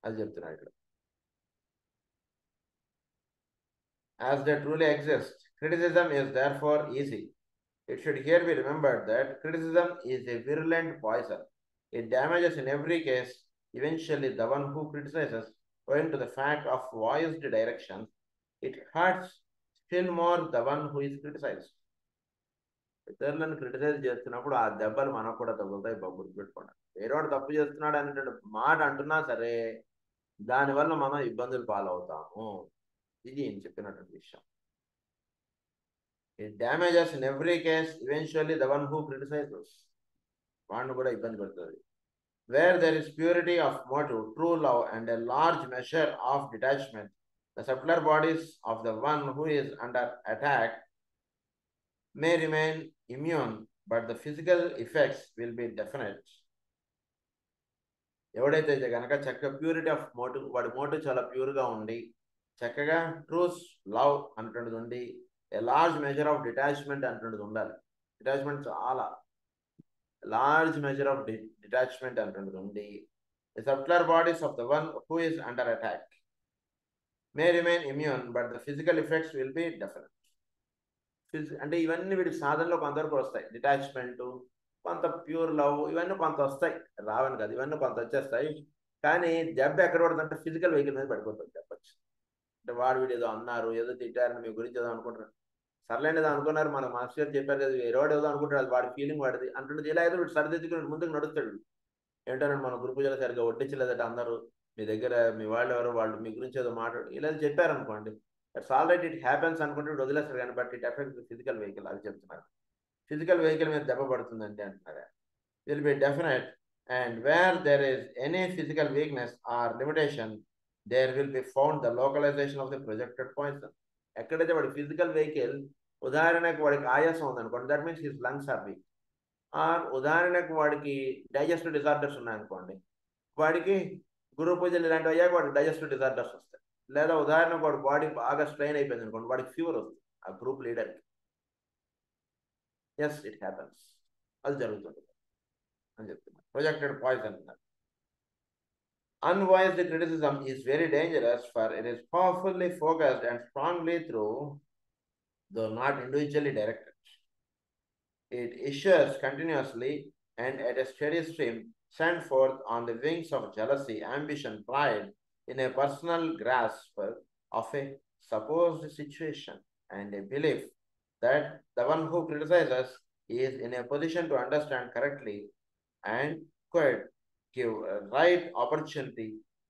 అది చెప్తున్నాడు ఇక్కడ. As they truly exist, criticism is therefore easy. It should here be remembered that criticism is a virulent poison. It damages in every case eventually the one who criticizes, owing to the fact of voiced direction. It hurts still more the one who is criticized. ఇతరులను criticise చేస్తున్నప్పుడు ఆ దెబ్బలు మనకు కూడా తగులుతాయి. గుర్తుపెట్టుకోండి. వేరేవాడు తప్పు చేస్తున్నాడు అనేటువంటి మాట అంటున్నా సరే దానివల్ల మనం ఇబ్బందులు పాలవుతాము. ఇది ఏం చెప్పినటువంటి విషయం. It damages in every case eventually the one who criticizes. వాడిని కూడా ఇబ్బంది పెడుతుంది. Where there is purity of motive, true love, and a large measure of detachment, the subtler bodies of the one who is under attack may remain immune, but the physical effects will be definite. ఎవడైతే కనుక చక్కగా purity of motive, వాడి motive చాలా ప్యూర్గా ఉండి చక్కగా ట్రూస్ love అంటున్నది ఉండి a large measure of detachment అంటున్నది ఉండాలి. డిటాచ్మెంట్ చాలా లార్జ్ మెజర్ ఆఫ్ డిటాచ్మెంట్ అంటున్నది ఉండి the subtler bodies of the one who is under attack may remain immune, but the physical effects will be definite. అంటే ఇవన్నీ వీడి సాధనలో కొంతవరకు వస్తాయి. డిటాచ్మెంట్, కొంత ప్యూర్ లవ్, ఇవన్నీ కొంత వస్తాయి, రావని కాదు, ఇవన్నీ కొంత వచ్చేస్తాయి. కానీ దెబ్బ ఎక్కడ పడుతుందంటే ఫిజికల్ వెహికల్ మీద పడిపోతుంది చెప్పచ్చు. అంటే వాడు వీడు ఏదో అన్నారు, ఏదో తిట్టారని మీ గురించి ఏదో అనుకుంటారు, సర్లేని ఏదో అనుకున్నారు, మన మాస్టర్ గారు చెప్పారు కదా, వేరేవాడు ఏదో అనుకుంటారు, అది వాడి ఫీలింగ్ వాడిది అంటున్నది. ఇలా ఏదో వీడు సరిదిద్దుకుని ముందుకు నడుస్తాడు. ఏంటంటే మన గురు పూజలు సరిగ్గా వడ్డించలేదట అందరూ, మీ దగ్గర మీ వాళ్ళు ఎవరు, వాళ్ళు మీ గురించి ఏదో మాట్లాడు ఇలా చెప్పారనుకోండి, it's all right, it happens అనుకుంటే వదిలేస్తారు. కానీ but it affects physical vehicle. అది చెప్తున్నారు. ఫిజికల్ వెహికల్ మీద దెబ్బ పడుతుందంటే అంటున్నారు. Will be definite and where there is any physical weakness or limitation there will be found the localisation of the projected poison. ఎక్కడైతే వాడి ఫిజికల్ వెహికల్, ఉదాహరణకు వాడికి ఆయాసం ఉందనుకోండి, that means his lungs are weak. Or ఉదాహరణకు వాడికి digestive disorders ఉన్నాయనుకోండి, వాడికి గురు పూజలు ఇలాంటివి అయ్యాక వాడికి డైజెస్టివ్ డిజార్డర్స్ వస్తాయి. లేదా ఉదాహరణకు వాడి బాడీ బాగా స్ట్రెయిన్ అయిపోయింది అనుకోండి, వాడికి ఫీవర్ వస్తుంది ఆ గ్రూప్ లీడర్కి. Yes, it happens. అది జరుగుతుంది అని చెప్తున్నారు. ప్రొజెక్టెడ్ పాయిజన్ అన్నారు. Unvoiced criticism is very dangerous, for it is powerfully focused and strongly through, though not individually directed. It issues continuously and at a steady stream, sent forth on the wings of jealousy, ambition, pride, in a personal grasp of a supposed situation and a belief that the one who criticizes is in a position to understand correctly and could give right opportunity,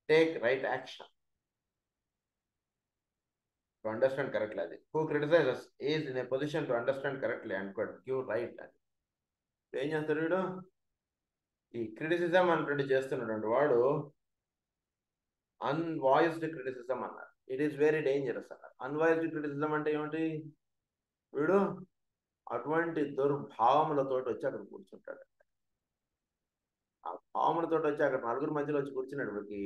take right action. To understand correctly, who criticizes is in a position to understand correctly and could give right. ఏం చేస్తాడు వీడు? ఈ criticism అంటే చేస్తున్నటువంటి వాడు అన్వాయిస్డ్ criticism అన్నారు. It is very dangerous అన్నారు. అన్వాయిస్డ్ criticism అంటే ఏమిటి? వీడు అటువంటి దుర్భావములతో వచ్చి అక్కడ కూర్చుంటాడు. ఆ భావములతో వచ్చి అక్కడ నలుగురు మధ్యలో వచ్చి కూర్చున్నప్పటికీ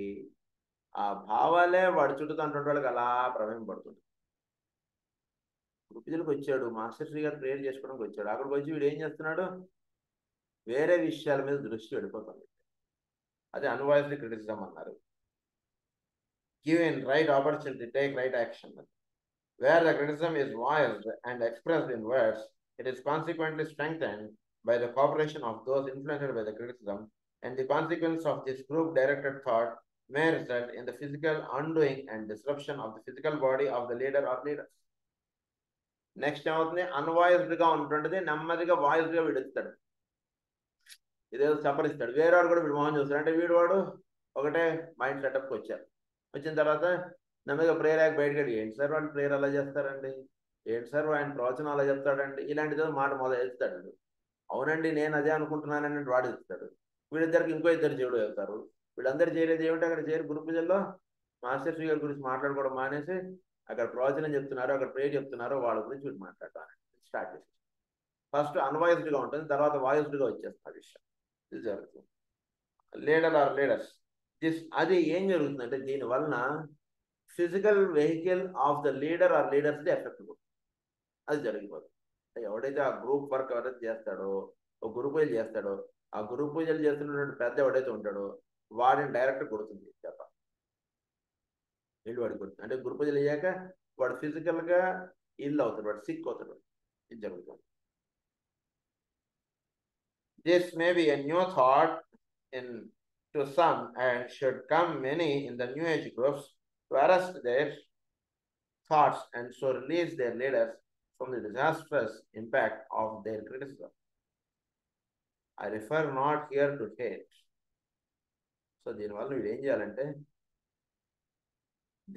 ఆ భావాలే వాడి చుట్టూ అంటున్న వాళ్ళకి అలా ప్రమేయం పడుతుంది. గురుకులకు వచ్చాడు, మాస్టర్ శ్రీ గారు ప్రేయర్ చేసుకోవడానికి వచ్చాడు. అక్కడికి వచ్చి వీడు ఏం చేస్తున్నాడు? వేరే విషయాల మీద దృష్టి వెళ్ళిపోతుంది. అదే అన్వాయిస్డ్ క్రిటిసిజం అన్నారు. Given right opportunity, take right action. Where the criticism is voiced and expressed in words, it is consequently strengthened by the cooperation of those influenced by the criticism, and the consequence of this group-directed thought may result in the physical undoing and disruption of the physical body of the leader or leaders. Next ఏమవుతుంది? అన్వాయిస్డ్గా ఉంటుంటుంది, నెమ్మదిగా వాయిస్డ్గా విడుస్తాడు. ఇదేదో చప్పరిస్తాడు. వేరేవాడు కూడా వీడు మోహన్ చూస్తాడు. అంటే వీడు వాడు ఒకటే మైండ్ సెటప్కి వచ్చారు. వచ్చిన తర్వాత నెమ్మదిగా ప్రేయర్ యాక్ బయటకు వెళ్ళి, ఏంటి సార్ వాళ్ళు ప్రేయర్ అలా చేస్తారండి, ఏంటి సార్ ఆయన ప్రవచనం అలా చెప్తాడండి, ఇలాంటిదో మాట మొదలు వేస్తాడు. అవునండి నేను అదే అనుకుంటున్నానని వాడు ఇస్తాడు. వీళ్ళిద్దరికి ఇంకో ఇద్దరు చెవుడు వెళ్తారు. వీళ్ళందరూ చేరేది ఏమిటి? అక్కడ చేరి గ్రూప్ పూజల్లో మాస్టర్ శ్రీ గారి గురించి మాట్లాడుకోవడం మానేసి అక్కడ ప్రవచనం చెప్తున్నారు, అక్కడ ప్రేయర్ చెప్తున్నారు, వాళ్ళ గురించి వీళ్ళు మాట్లాడతారు. స్టార్ట్ చేసి ఫస్ట్ అన్వాయిస్డ్గా ఉంటుంది, తర్వాత వాయిస్డ్గా వచ్చేస్తుంది విషయం. ఇది జరుగుతుంది. లీడర్ ఆర్ లీడర్స్ అది ఏం జరుగుతుందంటే దీని వలన physical vehicle of the leader or లీడర్స్ది ఎఫెక్ట్ అది జరిగిపోతుంది. ఎవడైతే ఆ గ్రూప్ వర్క్ ఎవరైతే చేస్తాడో, ఒక గురు పూజలు చేస్తాడో, ఆ గురు పూజలు చేస్తున్నటువంటి పెద్ద ఎవడైతే ఉంటాడో వాడిని డైరెక్ట్ కొడుతుంది చేత. వీళ్ళు వాడికి కొడుతుంది. అంటే గురు పూజలు అయ్యాక వాడు ఫిజికల్గా ఇల్లు అవుతాడు, వాడు సిక్ అవుతాడు. ఇది జరుగుతుంది. This may be a new thought to some and should come many in the New Age groups to arrest their thoughts and so release their leaders from the disastrous impact of their criticism. I refer not here to hate. So దీనివల్ల వీడు ఏం చేయాలంటే,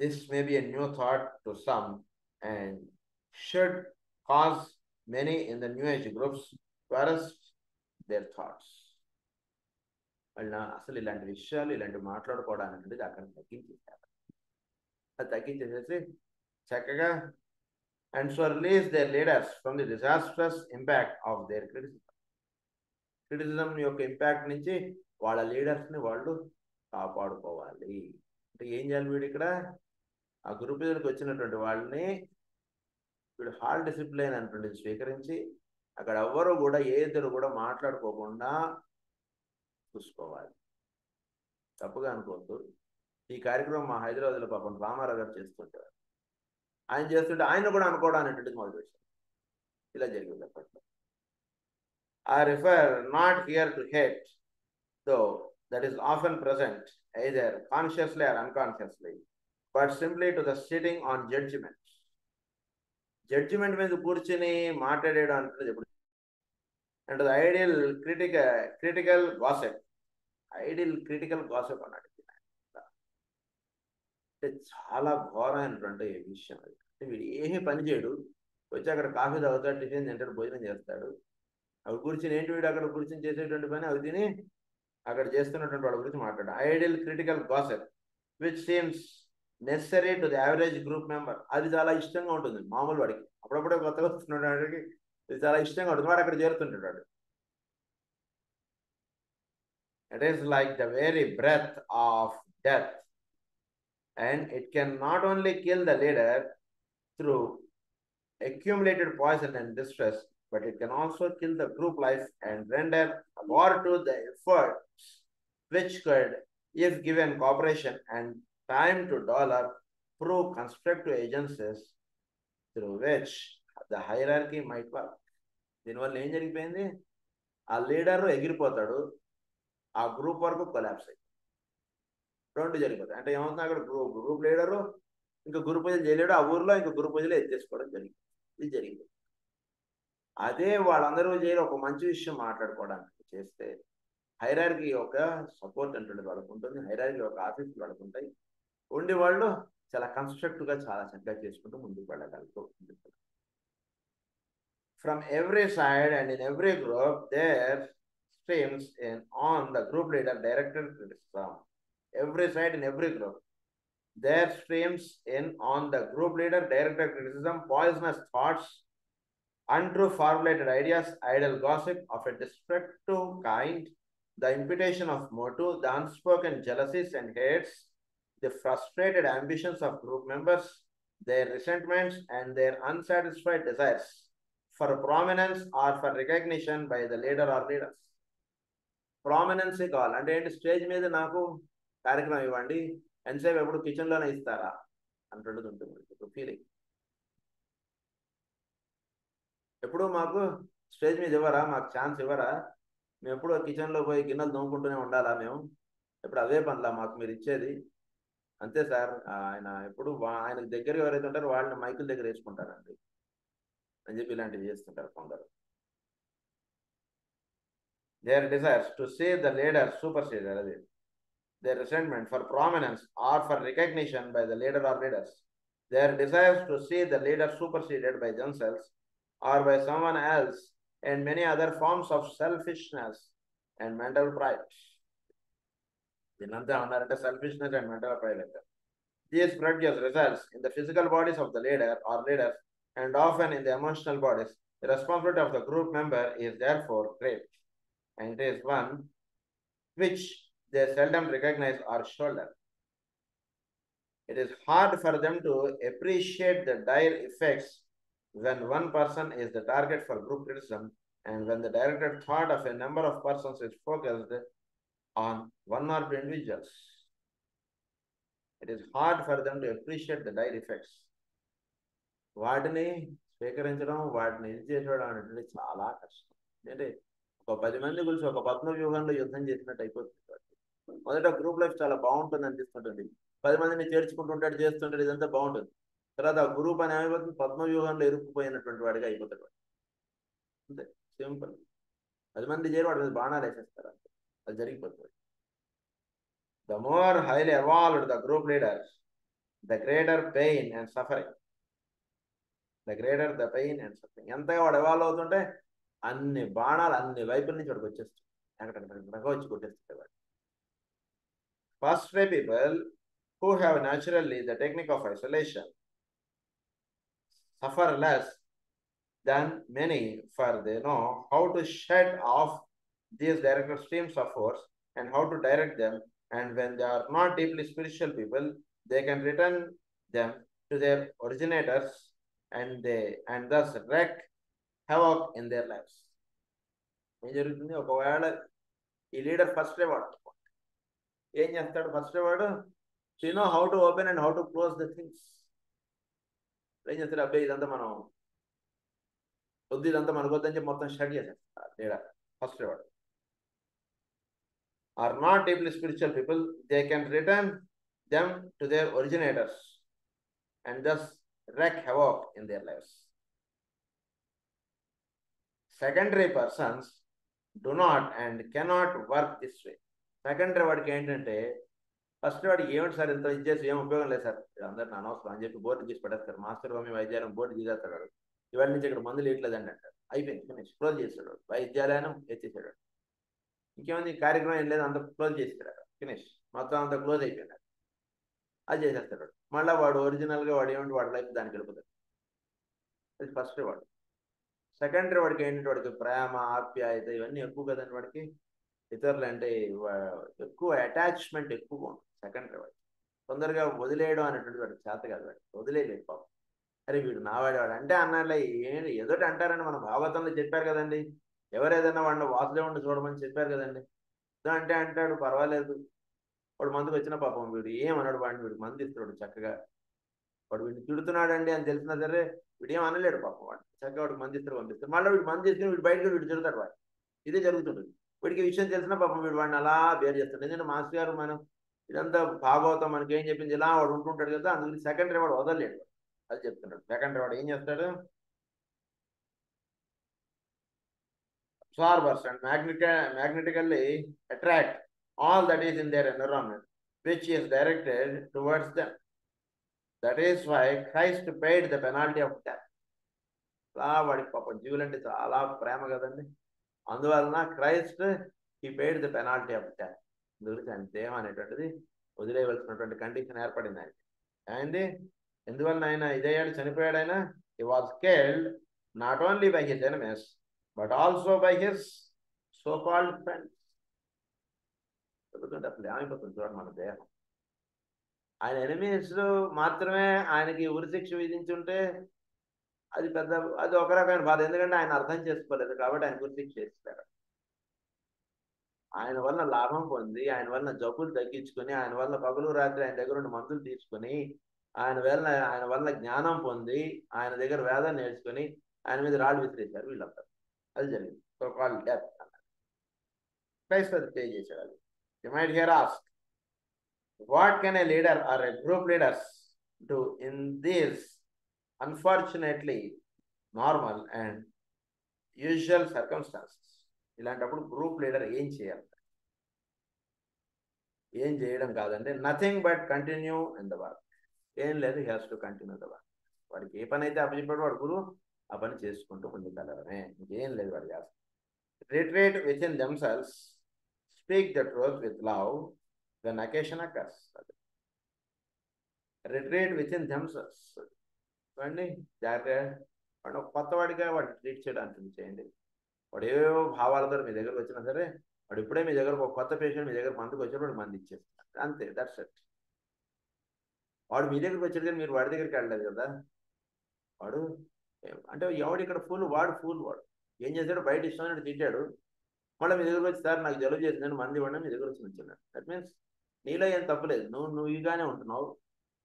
this may be a new thought to some and should cause many in the New Age groups to arrest their thoughts. వాళ్ళ అసలు ఇలాంటి విషయాలు ఇలాంటి మాట్లాడుకోవడానికి అక్కడ తగ్గించేసారు. అది తగ్గించేసేసి చక్కగా and so release their leaders from the disastrous impact of their criticism. Criticism యొక్క ఇంపాక్ట్ నుంచి వాళ్ళ లీడర్స్ని వాళ్ళు కాపాడుకోవాలి. అంటే ఏం చేయాలి? వీడు ఇక్కడ ఆ గురు పూజలకు వచ్చినటువంటి వాళ్ళని వీడు హాల్ డిసిప్లిన్ అనేటువంటిది స్వీకరించి అక్కడ ఎవ్వరూ కూడా ఏ ఇద్దరు కూడా మాట్లాడుకోకుండా చూసుకోవాలి. తప్పుగా అనుకోవద్దు. ఈ కార్యక్రమం మా హైదరాబాద్లో పాపం రామారావు గారు చేస్తుంటారు. ఆయన చేస్తుంటే ఆయన కూడా అనుకోవడం అనేటువంటిది మొదలు పెట్టారు. ఇలా జరిగింది అప్పట్లో. I refer not here to hate, though that is often present either consciously or unconsciously, but simply to the sitting on judgment. Judgement మీద కూర్చుని మాట్లాడేయడం అంటే ఎప్పుడు అంటే ideal critical gossip. Ideal critical gossip అన్నాడు. అంటే చాలా ఘోరమైనటువంటి విషయం అది. అంటే వీడు ఏమీ పని చేయడు, వచ్చి అక్కడ కాఫీ తాగుతాడు, టిఫిన్ తింటాడు, భోజనం చేస్తాడు. అవి కూర్చుని ఏంటి వీడు అక్కడ కూర్చుని చేసేటువంటి పని అవి తిని అక్కడ చేస్తున్నటువంటి వాళ్ళ గురించి మాట్లాడు. Ideal critical gossip which seems necessary to the average group member. అది చాలా ఇష్టంగా ఉంటుంది మామూలు వాడికి. అప్పుడప్పుడే కొత్తగా వస్తున్నాడు వాడికి ఇది చాలా ఇష్టంగా ఉంటుంది. వాడు అక్కడ చేరుతుంటాడు. It is like the very breath of death, and it can not only kill the leader through accumulated poison and distress, but it can also kill the group life and render war to the efforts which could if given cooperation and time to develop through constructive agencies through which the hierarchy might work. దీనివల్ల ఏం జరిగిపోయింది, ఆ leader ఎగిరిపోతాడు, ఆ group వరకు collapse అయ్యి రెండు జరిగిపోతాయి. అంటే ఏమవుతుంది, అక్కడ గ్రూప్ లీడరు ఇంకా గురు పూజలు చేయలేడు, ఆ ఊర్లో ఇంకా గురు పూజలు ఎత్తేసుకోవడం జరిగింది. ఇది జరిగింది. అదే వాళ్ళందరూ చేయాలి ఒక మంచి విషయం మాట్లాడుకోవడానికి చేస్తే హైరార్కీ యొక్క సపోర్ట్ అంటే వాళ్ళకు ఉంటుంది, హైరార్కీ యొక్క ఆఫీసులు వాళ్ళకు ఉంటాయి, ఉండి వాళ్ళు చాలా కన్స్ట్రక్టివ్గా చాలా చక్కగా చేసుకుంటూ ముందుకు వెళ్ళగలుగుతూ ఉంటుంది. From every side and in every group there streams in on the group leader directed criticism. Every side in every group there streams in on the group leader directed criticism, poisonous thoughts, untrue formulated ideas, idle gossip of a destructive kind, the imputation of motive, the unspoken jealousies and hates, the frustrated ambitions of group members, their resentments and their unsatisfied desires for prominence or for recognition by the leader or leaders. ప్రామినెన్సీ కావాలి అంటే ఏంటి, stage మీద నాకు కార్యక్రమం ఇవ్వండి, ఎంతసేపు ఎప్పుడు కిచెన్లోనే ఇస్తారా అంటుండదు ఉంటుంది ఫీలింగ్. ఎప్పుడు మాకు స్టేజ్ మీద ఇవ్వరా, మాకు ఛాన్స్ ఇవ్వరా, మేము ఎప్పుడు కిచెన్లో పోయి గిన్నెలు తోముకుంటూనే ఉండాలా, మేము ఎప్పుడు అవే పనులా మాకు మీరు ఇచ్చేది, అంతే సార్. ఆయన ఎప్పుడు ఆయనకు దగ్గర ఎవరైతే ఉంటారో వాళ్ళని మైకుల దగ్గర వేసుకుంటారండి అని చెప్పి ఇలాంటివి చేస్తుంటారు కొందరు. Their desires to see the leader superseded, their resentment for prominence or for recognition by the leader or leaders, their desires to see the leader superseded by themselves or by someone else, and many other forms of selfishness and mental pride. దీనంతా ఉన్నారంటే selfishness and mental pride. These produce results in the physical bodies of the leader or leaders and often in the emotional bodies. The responsibility of the group member is therefore great, and it is one which they seldom recognize or shoulder. It is hard for them to appreciate the dire effects when one person is the target for group criticism and when the directed thought of a number of persons is focused on one or two individuals. It is hard for them to appreciate the dire effects. వాటిని స్వీకరించడం, వాటిని ఇది చేసేయడం అనేది చాలా కష్టం. అంటే ఒక 10 మంది గురించి ఒక పద్మవ్యూహంలో యుద్ధం చేసినట్టు అయిపోతుంది. మొదట గ్రూప్ లైఫ్ చాలా బాగుంటుంది అనిపిస్తుంటుంది, 10 మందిని చేర్చుకుంటుంటాడు, చేస్తుంటాడు, ఇదంతా బాగుంటుంది. తర్వాత ఆ గ్రూప్ అని ఏమైపోతుంది, పద్మవ్యూహంలో ఇరుక్కుపోయినటువంటి వాడిగా అయిపోతాడు. అంతే సింపుల్. 10 మంది చేరి వాడి మీద బాణాలు వేసేస్తారు, అంతే, అది జరిగిపోతుంది. The more highly evolved the group leaders, the greater pain and suffering. The greater the pain and suffering. ఎంతగా వాడు ఎవాల్వ్ అవుతుంటే అన్ని బాణాలు అన్ని వైపుల నుంచి వాడికి వచ్చేస్తాయి, ఎక్కడ వచ్చి కొట్టేస్తాయి వాడు. First rate people who have naturally the technique of isolation suffer less than many, for they know how to shed off these directed streams of force and how to direct them, and when they are not deeply spiritual people, they can return them to their originators and thus wreak havoc in their lives. ఏం జరుగుతుంది, ఒకవేళ ఈ leader first వాడు ఏం చేస్తాడు, first వాడు you know how to open and how to close the things. ఏం చేస్తాడు, అబ్బాయి ఇదంతా మనం వద్దు, ఇదంతా మనకొద్దని చెప్పి మొత్తం స్టార్ట్ చేసేస్తాడు లీడర్ ఫస్ట్ వాడు. Are not deeply spiritual people, they can return them to their originators and thus wreak havoc in their lives. Secondary persons do not and cannot work this way. Secondary వాడికి ఏంటంటే, first వాడికి ఏమిటి sir ఇంత ఇచ్చేసి ఏం ఉపయోగం లేదు sir, అందరిని అనవసరం అని చెప్పి బోర్డు తీసి పడేస్తారు. మాస్టర్ భూమి వైద్యాలయం బోర్డు తీసేస్తాడు, ఇవాళ నుంచి ఇక్కడ మందులు ఇట్లేదండి అంటారు. అయిపోయింది, ఫినిష్, క్లోజ్ చేస్తాడు. వైద్యాలయం ఎత్తేసాడు, ఇంకేముంది కార్యక్రమం ఏం లేదు, అంత క్లోజ్ చేస్తాడు, ఫినిష్, మొత్తం అంతా క్లోజ్ అయిపోయినాడు. అది చేసేస్తాడు. మళ్ళీ వాడు ఒరిజినల్గా వాడు ఏమిటి వాడి లైఫ్ దానికి వెళ్ళిపోతాడు. అది ఫస్ట్ వాడు. సెకండరీ వాడికి ఏంటంటే, వాడికి ప్రేమ ఆప్యాయత ఇవన్నీ ఎక్కువ కదండి వాడికి, ఇతరులు అంటే ఎక్కువ అటాచ్మెంట్ ఎక్కువగా ఉంటుంది సెకండరీ వాడికి. తొందరగా వదిలేయడం అనేటువంటి వాడికి చేత కాదు, వాడికి వదిలేయలేదు పాపం. అరే వీడు నావాడేవాడు అంటే అన్నట్లే ఏదోటి అంటారని మన భాగవతంలో చెప్పారు కదండి, ఎవరేదన్నా వాడిని వాసుదేవుడిని చూడమని చెప్పారు కదండి. అంటే అంటాడు పర్వాలేదు, వాడు మందుకు వచ్చిన పాపం వీడు ఏమన్నాడు, వాడిని వీడికి మందు ఇస్తున్నాడు చక్కగా. వాడు వీడిని తిడుతున్నాడండి అని తెలిసినా సరే వీడు ఏం అనలేడు పాపం. వాడు చక్కగా వాడికి మంది ఇస్తారు పంపిస్తారు. మళ్ళీ వీడు మంది ఇస్తే వీడు బయటకు వీడు తిడతాడు వాడు. ఇదే జరుగుతుంటుంది. వీడికి విషయం తెలిసినా పాపం వీడు వాడిని అలా బేర్ చేస్తాడు. ఎందుకంటే మాస్టర్ గారు మనం ఇదంతా భాగవతం మనకి ఏం చెప్పింది, ఇలా వాడు ఉంటుంటాడు కదా, అందుకని సెకండరీ వాడు వదలలేడు. అది చెప్తున్నాడు. సెకండరీ వాడు ఏం చేస్తాడు, absorbers and magnetically attract all that is in their environment, which is directed towards them. That is why Christ paid the penalty of death. వాడికి పాపం జీవులంటే చాలా ప్రేమ కదండి. అందువలన Christ he paid the penalty of death. అందుగురించి ఆయన దేహం అనేటువంటిది వదిలేయవలసినటువంటి condition ఏర్పడింది ఆయన. అండ్ ఎందువలన ఆయన ఇదయ్యాడు, చనిపోయాడు. ఆయన he was killed not only by his enemies but also by his so called friends. ఎందుకంటే అసలు ఏమైపోతుంది చూడండి మన దేహం. ఆయన ఎనిమీస్ మాత్రమే ఆయనకి ఉరిశిక్ష విధించుంటే అది పెద్ద, అది ఒక రకమైన బాధ. ఎందుకంటే ఆయన అర్థం చేసుకోలేదు కాబట్టి ఆయన ఉరిశిక్ష చేస్తారు. ఆయన వల్ల లాభం పొంది, ఆయన వల్ల జబ్బులు తగ్గించుకొని, ఆయన వల్ల పగలు రాత్రి ఆయన దగ్గర ఉండి మందులు తీసుకొని, ఆయన వల్ల జ్ఞానం పొంది, ఆయన దగ్గర వేదం నేర్చుకొని ఆయన మీద రాళ్ళు విసిరేశారు వీళ్ళందరూ. అది జరిగింది. సో కాల్ డెత్ అన్నారు. క్రైస్ట్ అది పే చేశాడు. అది you might here ask, what can A leader or A group leaders do in this unfortunately normal and usual circumstances? ఇలాంటప్పుడు గ్రూప్ లీడర్ ఏం చేయాలి? ఏం చేయడం కాదండి, nothing but continue in the work. ఏం లేదు, has to continue the work. వాడికి ఏ పని అయితే అప్పచెప్పాడు వాడు గురువు ఆ పని చేసుకుంటూ ముందుకెళ్ళడమే, ఇంకేం లేదు వాడి చేస్తాం. Retreat with in themselves, speak the truth with love when occasion occurs. Retreat with in themselves. చూడండి జాగ్రత్తగా, వాడు కొత్త వాడిగా వాడిని ట్రీట్ చేయడానికి చేయండి. వాడు ఏవో భావాలతో మీ దగ్గరకు వచ్చినా సరే, వాడు ఇప్పుడే మీ దగ్గర ఒక కొత్త పేషెంట్ మీ దగ్గర మందుకు వచ్చినప్పుడు మంది ఇచ్చేస్తాడు అంతే, దట్స్ ఇట్. వాడు మీ దగ్గరికి వచ్చాడు కానీ మీరు వాడి దగ్గరికి వెళ్ళలేదు కదా. వాడు అంటే ఎవడు ఇక్కడ ఫుల్, వాడు ఫుల్. వాడు ఏం చేశాడు, బయట ఇష్టం తిట్టాడు, మళ్ళీ మీ దగ్గరకు వచ్చి సార్ నాకు జలుబు చేసిందని మంది ఇవ్వండి మీ దగ్గర వచ్చి ఉంచున్నాడు. దట్ మీన్స్ నీలో ఏం తప్పలేదు, నువ్వు ఇగానే ఉంటున్నావు.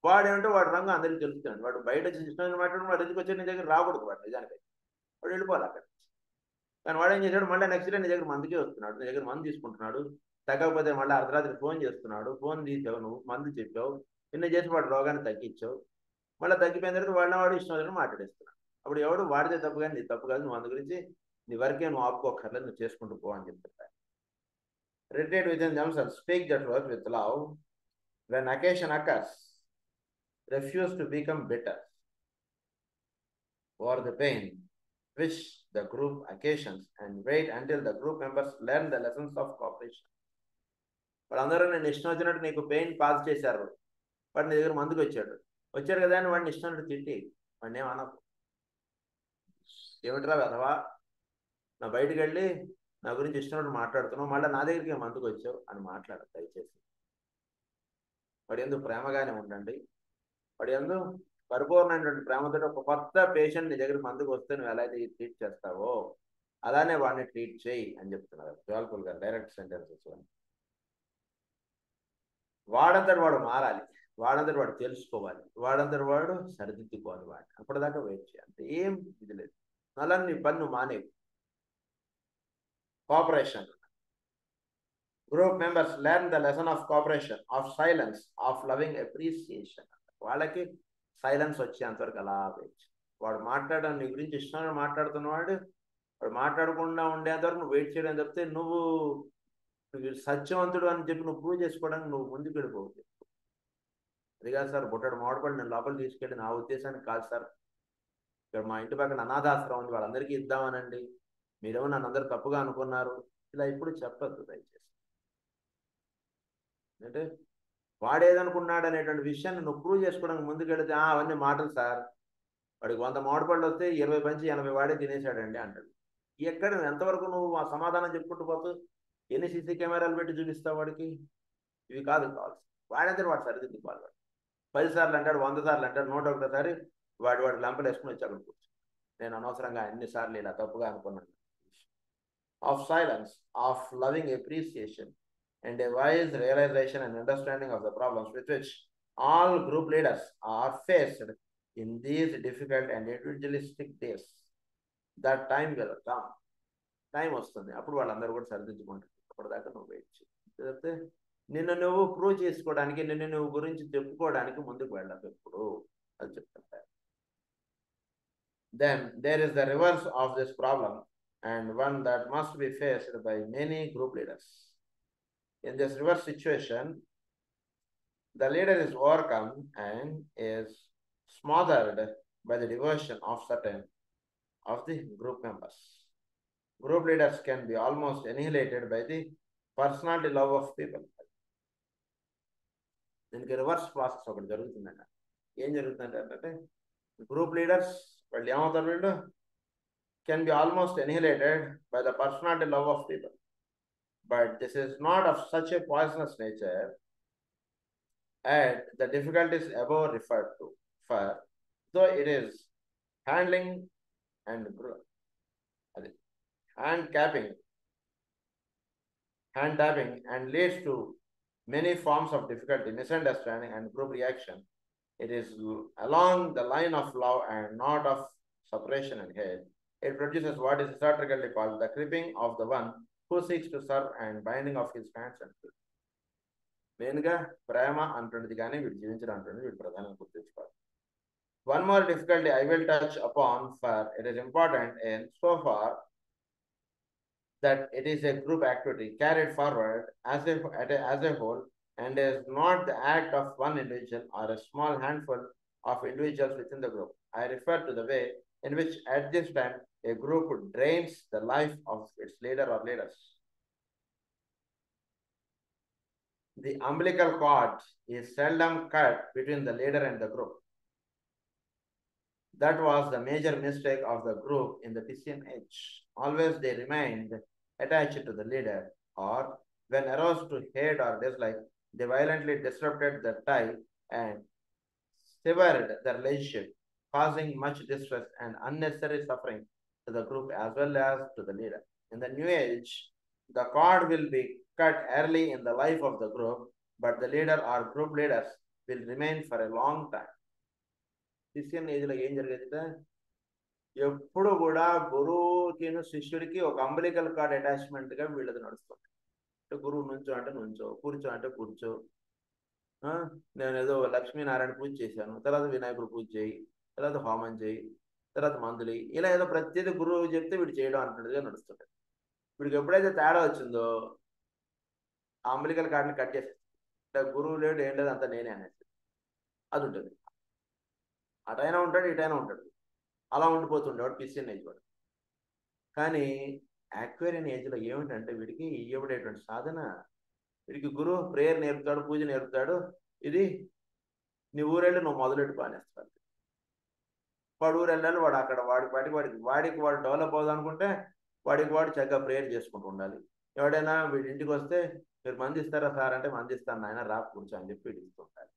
వాడేమంటే వాడు రంగు అందరికీ తెలుస్తున్నాడు. వాడు బయట వచ్చి ఇష్టమైన మాట్లాడు, వాడు ఎందుకు వచ్చి నీ దగ్గర రాకూడదు. వాడు నిజానికి వాడు వెళ్ళిపోవాలి అక్కడ. కానీ వాడు ఏం చేశాడు, మళ్ళీ నెక్స్ట్ డే నీ దగ్గర మందుకే వస్తున్నాడు, నీ దగ్గర మందు తీసుకుంటున్నాడు. తగ్గకపోతే మళ్ళీ అర్ధరాత్రి ఫోన్ చేస్తున్నాడు. ఫోన్ తీసావు, నువ్వు మందు చెప్పావు, నిన్న చేసి వాడు రోగాన్ని తగ్గించావు. మళ్ళీ తగ్గిపోయిన తర్వాత వాడు ఇష్టం వచ్చిన మాట్లాడేస్తున్నాడు. అప్పుడు ఎవడు వాడితే తప్పు కానీ నీ తప్పు కాదు, నువ్వు అందు గురించి నీ వరకే నువ్వు ఆపుకోకర్లేదు, నువ్వు చేసుకుంటూ పో అని చెప్తాడు. Retreat with in themselves, speak the truth with love when occasion occurs, refuse to become bitter for the pain which the group occasions and wait until the group members learn the lessons of cooperation. వాళ్ళందరూ నేను ఇష్టం వచ్చినట్టు నీకు pain pass చేశారు, వాడు నీ దగ్గర మందుకు వచ్చాడు కదా అని వాడిని ఇష్టం వచ్చినట్టు తిట్టి వాడిని ఏమనకు. ఏమిట్రా వెధవా, నా బయటకు వెళ్ళి నా గురించి ఇష్టం మాట్లాడుతున్నావు, మళ్ళీ నా దగ్గరికి మందుకు వచ్చావు అని మాట్లాడు దయచేసి. వాడు ఎందుకు ప్రేమగానే ఉండండి. వాడు ఎందు పరిపూర్ణమైనటువంటి ప్రేమతో ఒక కొత్త పేషెంట్ నీ దగ్గర మందుకు వస్తే నువ్వు ఎలా అయితే ట్రీట్ చేస్తావో అలానే వాడిని ట్రీట్ చేయి అని చెప్తున్నారు జోల్పూల్ గారు. Direct sentences. వాడంతటి వాడు మారాలి, వాడంతటి వాడు తెలుసుకోవాలి, వాడంతటి వాడు సరిదిద్దుకోవాలి. వాడు అప్పటిదాకా వెయిట్ చేయాలి, ఏం ఇది లేదు. నలని పని నువ్వు మానేవు. Cooperation. Group members learn the lesson of cooperation, of silence, of loving appreciation. వాళ్ళకి సైలెన్స్ వచ్చేంతవరకు అలా వెయిట్. వాడు మాట్లాడడం నీ గురించి ఇష్టంగా మాట్లాడుతున్నవాడు వాడు మాట్లాడకుండా ఉండేంతవరకు నువ్వు వెయిట్ చేయడం తప్పితే నువ్వు సత్యవంతుడు అని చెప్పి నువ్వు ప్రూవ్ చేసుకోవడానికి నువ్వు ముందుకు వెళ్ళిపోవచ్చు. అది కాదు సార్, బుట్టడు మామిడిపడి నేను లోపల తీసుకెళ్ళి నా ఉద్దేశానికి కాదు సార్, ఇక్కడ మా ఇంటి పక్కన అనాథాశ్రమం ఉంది వాళ్ళందరికీ ఇద్దామనండి, మీరేమో నన్ను అందరూ తప్పుగా అనుకున్నారు, ఇలా ఇప్పుడు చెప్పద్దు దయచేసి. అంటే వాడేదనుకున్నాడు అనేటువంటి విషయాన్ని నువ్వు ప్రూవ్ చేసుకోవడానికి ముందుకెళ్తే అవన్నీ మాటలు సార్, వాడికి 100 మామిడిపళ్ళు వస్తే 20 పంచి 80 వాడే తినేశాడండి అంటాడు. ఎక్కడ ఎంతవరకు నువ్వు ఆ సమాధానం చెప్పుకుంటూ పోతూ ఎన్ని సీసీ కెమెరాలు పెట్టి చూపిస్తావు వాడికి? ఇవి కాదు కావాలి. వాడంతా వాడు సరిదిద్దుకోవాలి. వాడు 10 సార్లు అంటాడు, 100 సార్లు అంటాడు, 101సారి వాడు లంపలు వేసుకుని వచ్చి అక్కడ కూర్చో. నేను అనవసరంగా ఎన్నిసార్లు ఇలా తప్పుగా అనుకున్నాను. Of silence, of loving appreciation, and a wise realization and understanding of the problems with which all group leaders are faced in these difficult and individualistic days. That time will come. Time వస్తుంది, అప్పుడు వాళ్ళందరూ కూడా సరిదిద్దుకుంటారు. అప్పటిదాకా నువ్వు wait చేస్తే నిన్ను నువ్వు prove చేసుకోవడానికి, నిన్ను నువ్వు గురించి చెప్పుకోవడానికి ముందుకు వెళ్ళదు ఎప్పుడు, అది చెప్తారు. Then there is the reverse of this problem, and one that must be faced by many group leaders. In this reverse situation, the leader is overcome and is smothered by the devotion of certain of the group members. Group leaders can be almost annihilated by the personality love of people. దీనికి reverse process ఒకటి జరుగుతుందంట. ఏం జరుగుతుందంటే group leaders వాళ్ళు ఏమవుతారు, వీళ్ళు can be almost annihilated by the personality love of people. But this is not of such a poisonous nature and the difficulties above referred to, for though it is handling and hand tapping and leads to many forms of difficulty, misunderstanding and group reaction. It is along the line of love and not of separation and hate. It produces what is historically called the creeping of the one who seeks to serve and binding of his hands and feet. మెయిన్గా ప్రేమ అంటున్నది కానీ వీడు జీవించడం అంటున్నది వీడు ప్రధానంగా గుర్తుంచుకోవాలి. One more difficulty I will touch upon, for it is important in so far that it is a group activity carried forward as a whole and is not the act of one individual or a small handful of individuals within the group. I refer to the way in which at this time a group drains the life of its leader or leaders. The umbilical cord is seldom cut between the leader and the group. That was the major mistake of the group in the Pisian age. Always they remained attached to the leader, or when aroused to hate or dislike, they violently disrupted the tie and severed the relationship, causing much distress and unnecessary suffering to the group as well as to the leader. In the new age, the cord will be cut early in the life of the group, but the leader or group leaders will remain for a long time. Christian ఏజ్లో ఏం జరిగిందంటే ఎప్పుడు కూడా గురువుకి శిష్యుడికి ఒక umbilical card అటాచ్మెంట్గా వీళ్ళది నడుస్తుంది. అంటే గురువు నుంచో అంటే నుంచో, కూర్చో అంటే కూర్చో, నేను ఏదో లక్ష్మీనారాయణ పూజ చేశాను, తర్వాత వినాయకుడు పూజ చేయి, తర్వాత హోమం చేయి, తర్వాత మందులు, ఇలా ఏదో ప్రతిదీ గురువు చెప్తే వీడు చేయడం అంటున్నదిగా నడుస్తుంది. వీడికి ఎప్పుడైతే తేడా వచ్చిందో ఆ అంబలికల్ కార్డుని కట్ చేసేది. గురువు లేడు, ఏం లేదు, అంతా నేనే అనేసి అది ఉంటుంది. అటైనా ఉంటాడు, ఇటైనా ఉంటాడు, అలా ఉండిపోతుండేవాడు పిసిఎన్ ఏజ్ వాడు. కానీ యాక్వేరియన్ ఏజ్లో ఏమిటంటే వీడికి ఇవ్వబడేటువంటి సాధన, వీడికి గురువు ప్రేయర్ నేర్పుతాడు, పూజ నేర్పుతాడు, ఇది నీ ఊరెళ్ళి నువ్వు మొదలెట్టు పానేస్తాడు. వాడు ఊరు వెళ్ళాలి, వాడు అక్కడ వాడికి వాడు డెవలప్ అవుదాం అనుకుంటే వాడికి వాడు చక్కగా ప్రేయర్ చేసుకుంటూ ఉండాలి. ఎవడైనా వీడి ఇంటికి వస్తే మీరు మంది ఇస్తారా సార్ అంటే మంది ఇస్తాను ఆయన రా కూర్చో అని చెప్పి వీడు ఇస్తుంటారు.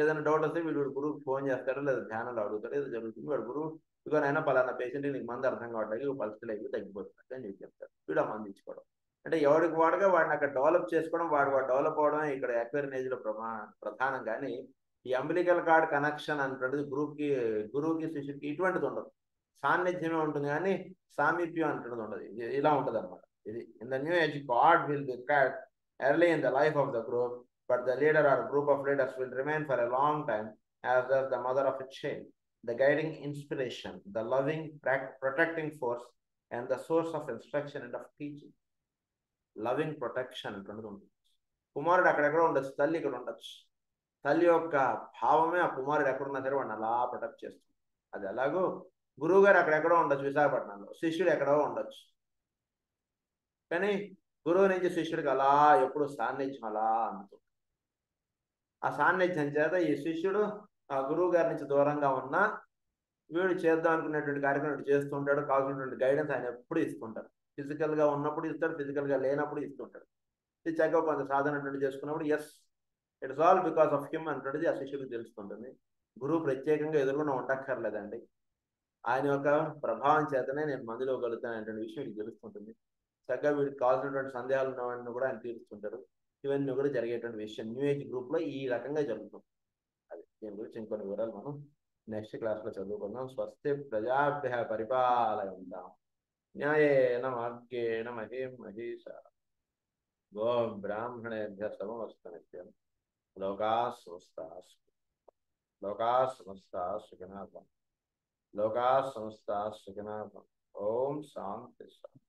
ఏదైనా డౌట్ వస్తే వీడు గురువుకి ఫోన్ చేస్తాడు, లేదా ధ్యానంలో అడుగుతాడు, ఏదో జరుగుతుంది. వాడు గురువు ఇదిగో అయినా పలానా పేషెంట్కి నీకు మంది అర్థం కావట్లేదు, పరిస్థితులు అయిపోయి తగ్గిపోతుంది అని చెప్పి చెప్తాడు. వీడు ఆ మంది ఇచ్చుకోవడం అంటే ఎవరికి వాడుగా వాడిని అక్కడ డెవలప్ చేసుకోవడం, వాడు డెవలప్ అవడమే ఇక్కడ యాక్వేరియన్ ఏజ్లో ప్రధానం. కానీ ఈ అంబిలికల్ కార్డ్ కనెక్షన్ అంటున్నది గురువుకి శిష్యుడికి ఇటువంటిది ఉండదు. సాన్నిధ్యమే ఉంటుంది కానీ సామీప్యం అంటున్నది ఉండదు. ఇలా ఉంటుంది అనమాట. ఇది in the new age God will be cut early in the life of the group, but the leader or group of leaders will remain for a long time, as does the mother of a child, the guiding inspiration, the loving, protecting force, and the source of instruction and of teaching. Loving protection అంటున్నది ఉంటుంది. కుమారుడు అక్కడెక్కడ ఉండొచ్చు, తల్లి ఇక్కడ ఉండొచ్చు. తల్లి యొక్క భావమే ఆ కుమారుడు ఎక్కడున్నా సరే వాడిని అలా ప్రొటెక్ట్ చేస్తుంది. అది ఎలాగో గురువు గారు అక్కడెక్కడో ఉండొచ్చు, విశాఖపట్నంలో, శిష్యుడు ఎక్కడో ఉండొచ్చు. కానీ గురువు నుంచి శిష్యుడికి అలా ఎప్పుడు సాన్నిధ్యం అలా అందుతుంది. ఆ సాన్నిధ్యం చేత ఈ శిష్యుడు ఆ గురువు గారి నుంచి దూరంగా ఉన్నా వీడు చేద్దాం అనుకునేటువంటి కార్యక్రమం చేస్తుంటాడు. కావాల్సినటువంటి గైడెన్స్ ఆయన ఎప్పుడు ఇస్తుంటారు. ఫిజికల్గా ఉన్నప్పుడు ఇస్తాడు, ఫిజికల్గా లేనప్పుడు ఇస్తుంటాడు. ఇది చక్కగా కొంత సాధన చేసుకున్నప్పుడు yes it's all because of him అంటున్నది ఆ శిష్యుడికి తెలుస్తుంటుంది. గురువు ప్రత్యేకంగా ఎదురుగా ఉండక్కర్లేదండి, ఆయన యొక్క ప్రభావం చేతనే నేను మందులో కలుగుతాను అనేటువంటి విషయం మీకు తెలుస్తుంటుంది. చక్కగా వీడికి కావాల్సినటువంటి సందేహాలు ఉన్నవన్నీ కూడా ఆయన తీరుస్తుంటారు. ఇవన్నీ కూడా జరిగేటువంటి విషయం న్యూ ఏజ్ గ్రూప్లో ఈ రకంగా జరుగుతుంది. అది దీని గురించి ఇంకొన్ని వివరాలు మనం నెక్స్ట్ క్లాస్లో చదువుకుందాం. స్వస్తి ప్రజాభ్య పరిపాలయంతాం న్యాయేన మార్గేణ మహీం మహీషా గో బ్రాహ్మణేభ్య సమమస్తు నిత్యం లోకాః సమస్తాః సుఖినః భవంతు. లోకాః సమస్తాః సుఖినః భవంతు. ఓం శాంతి శాంతి.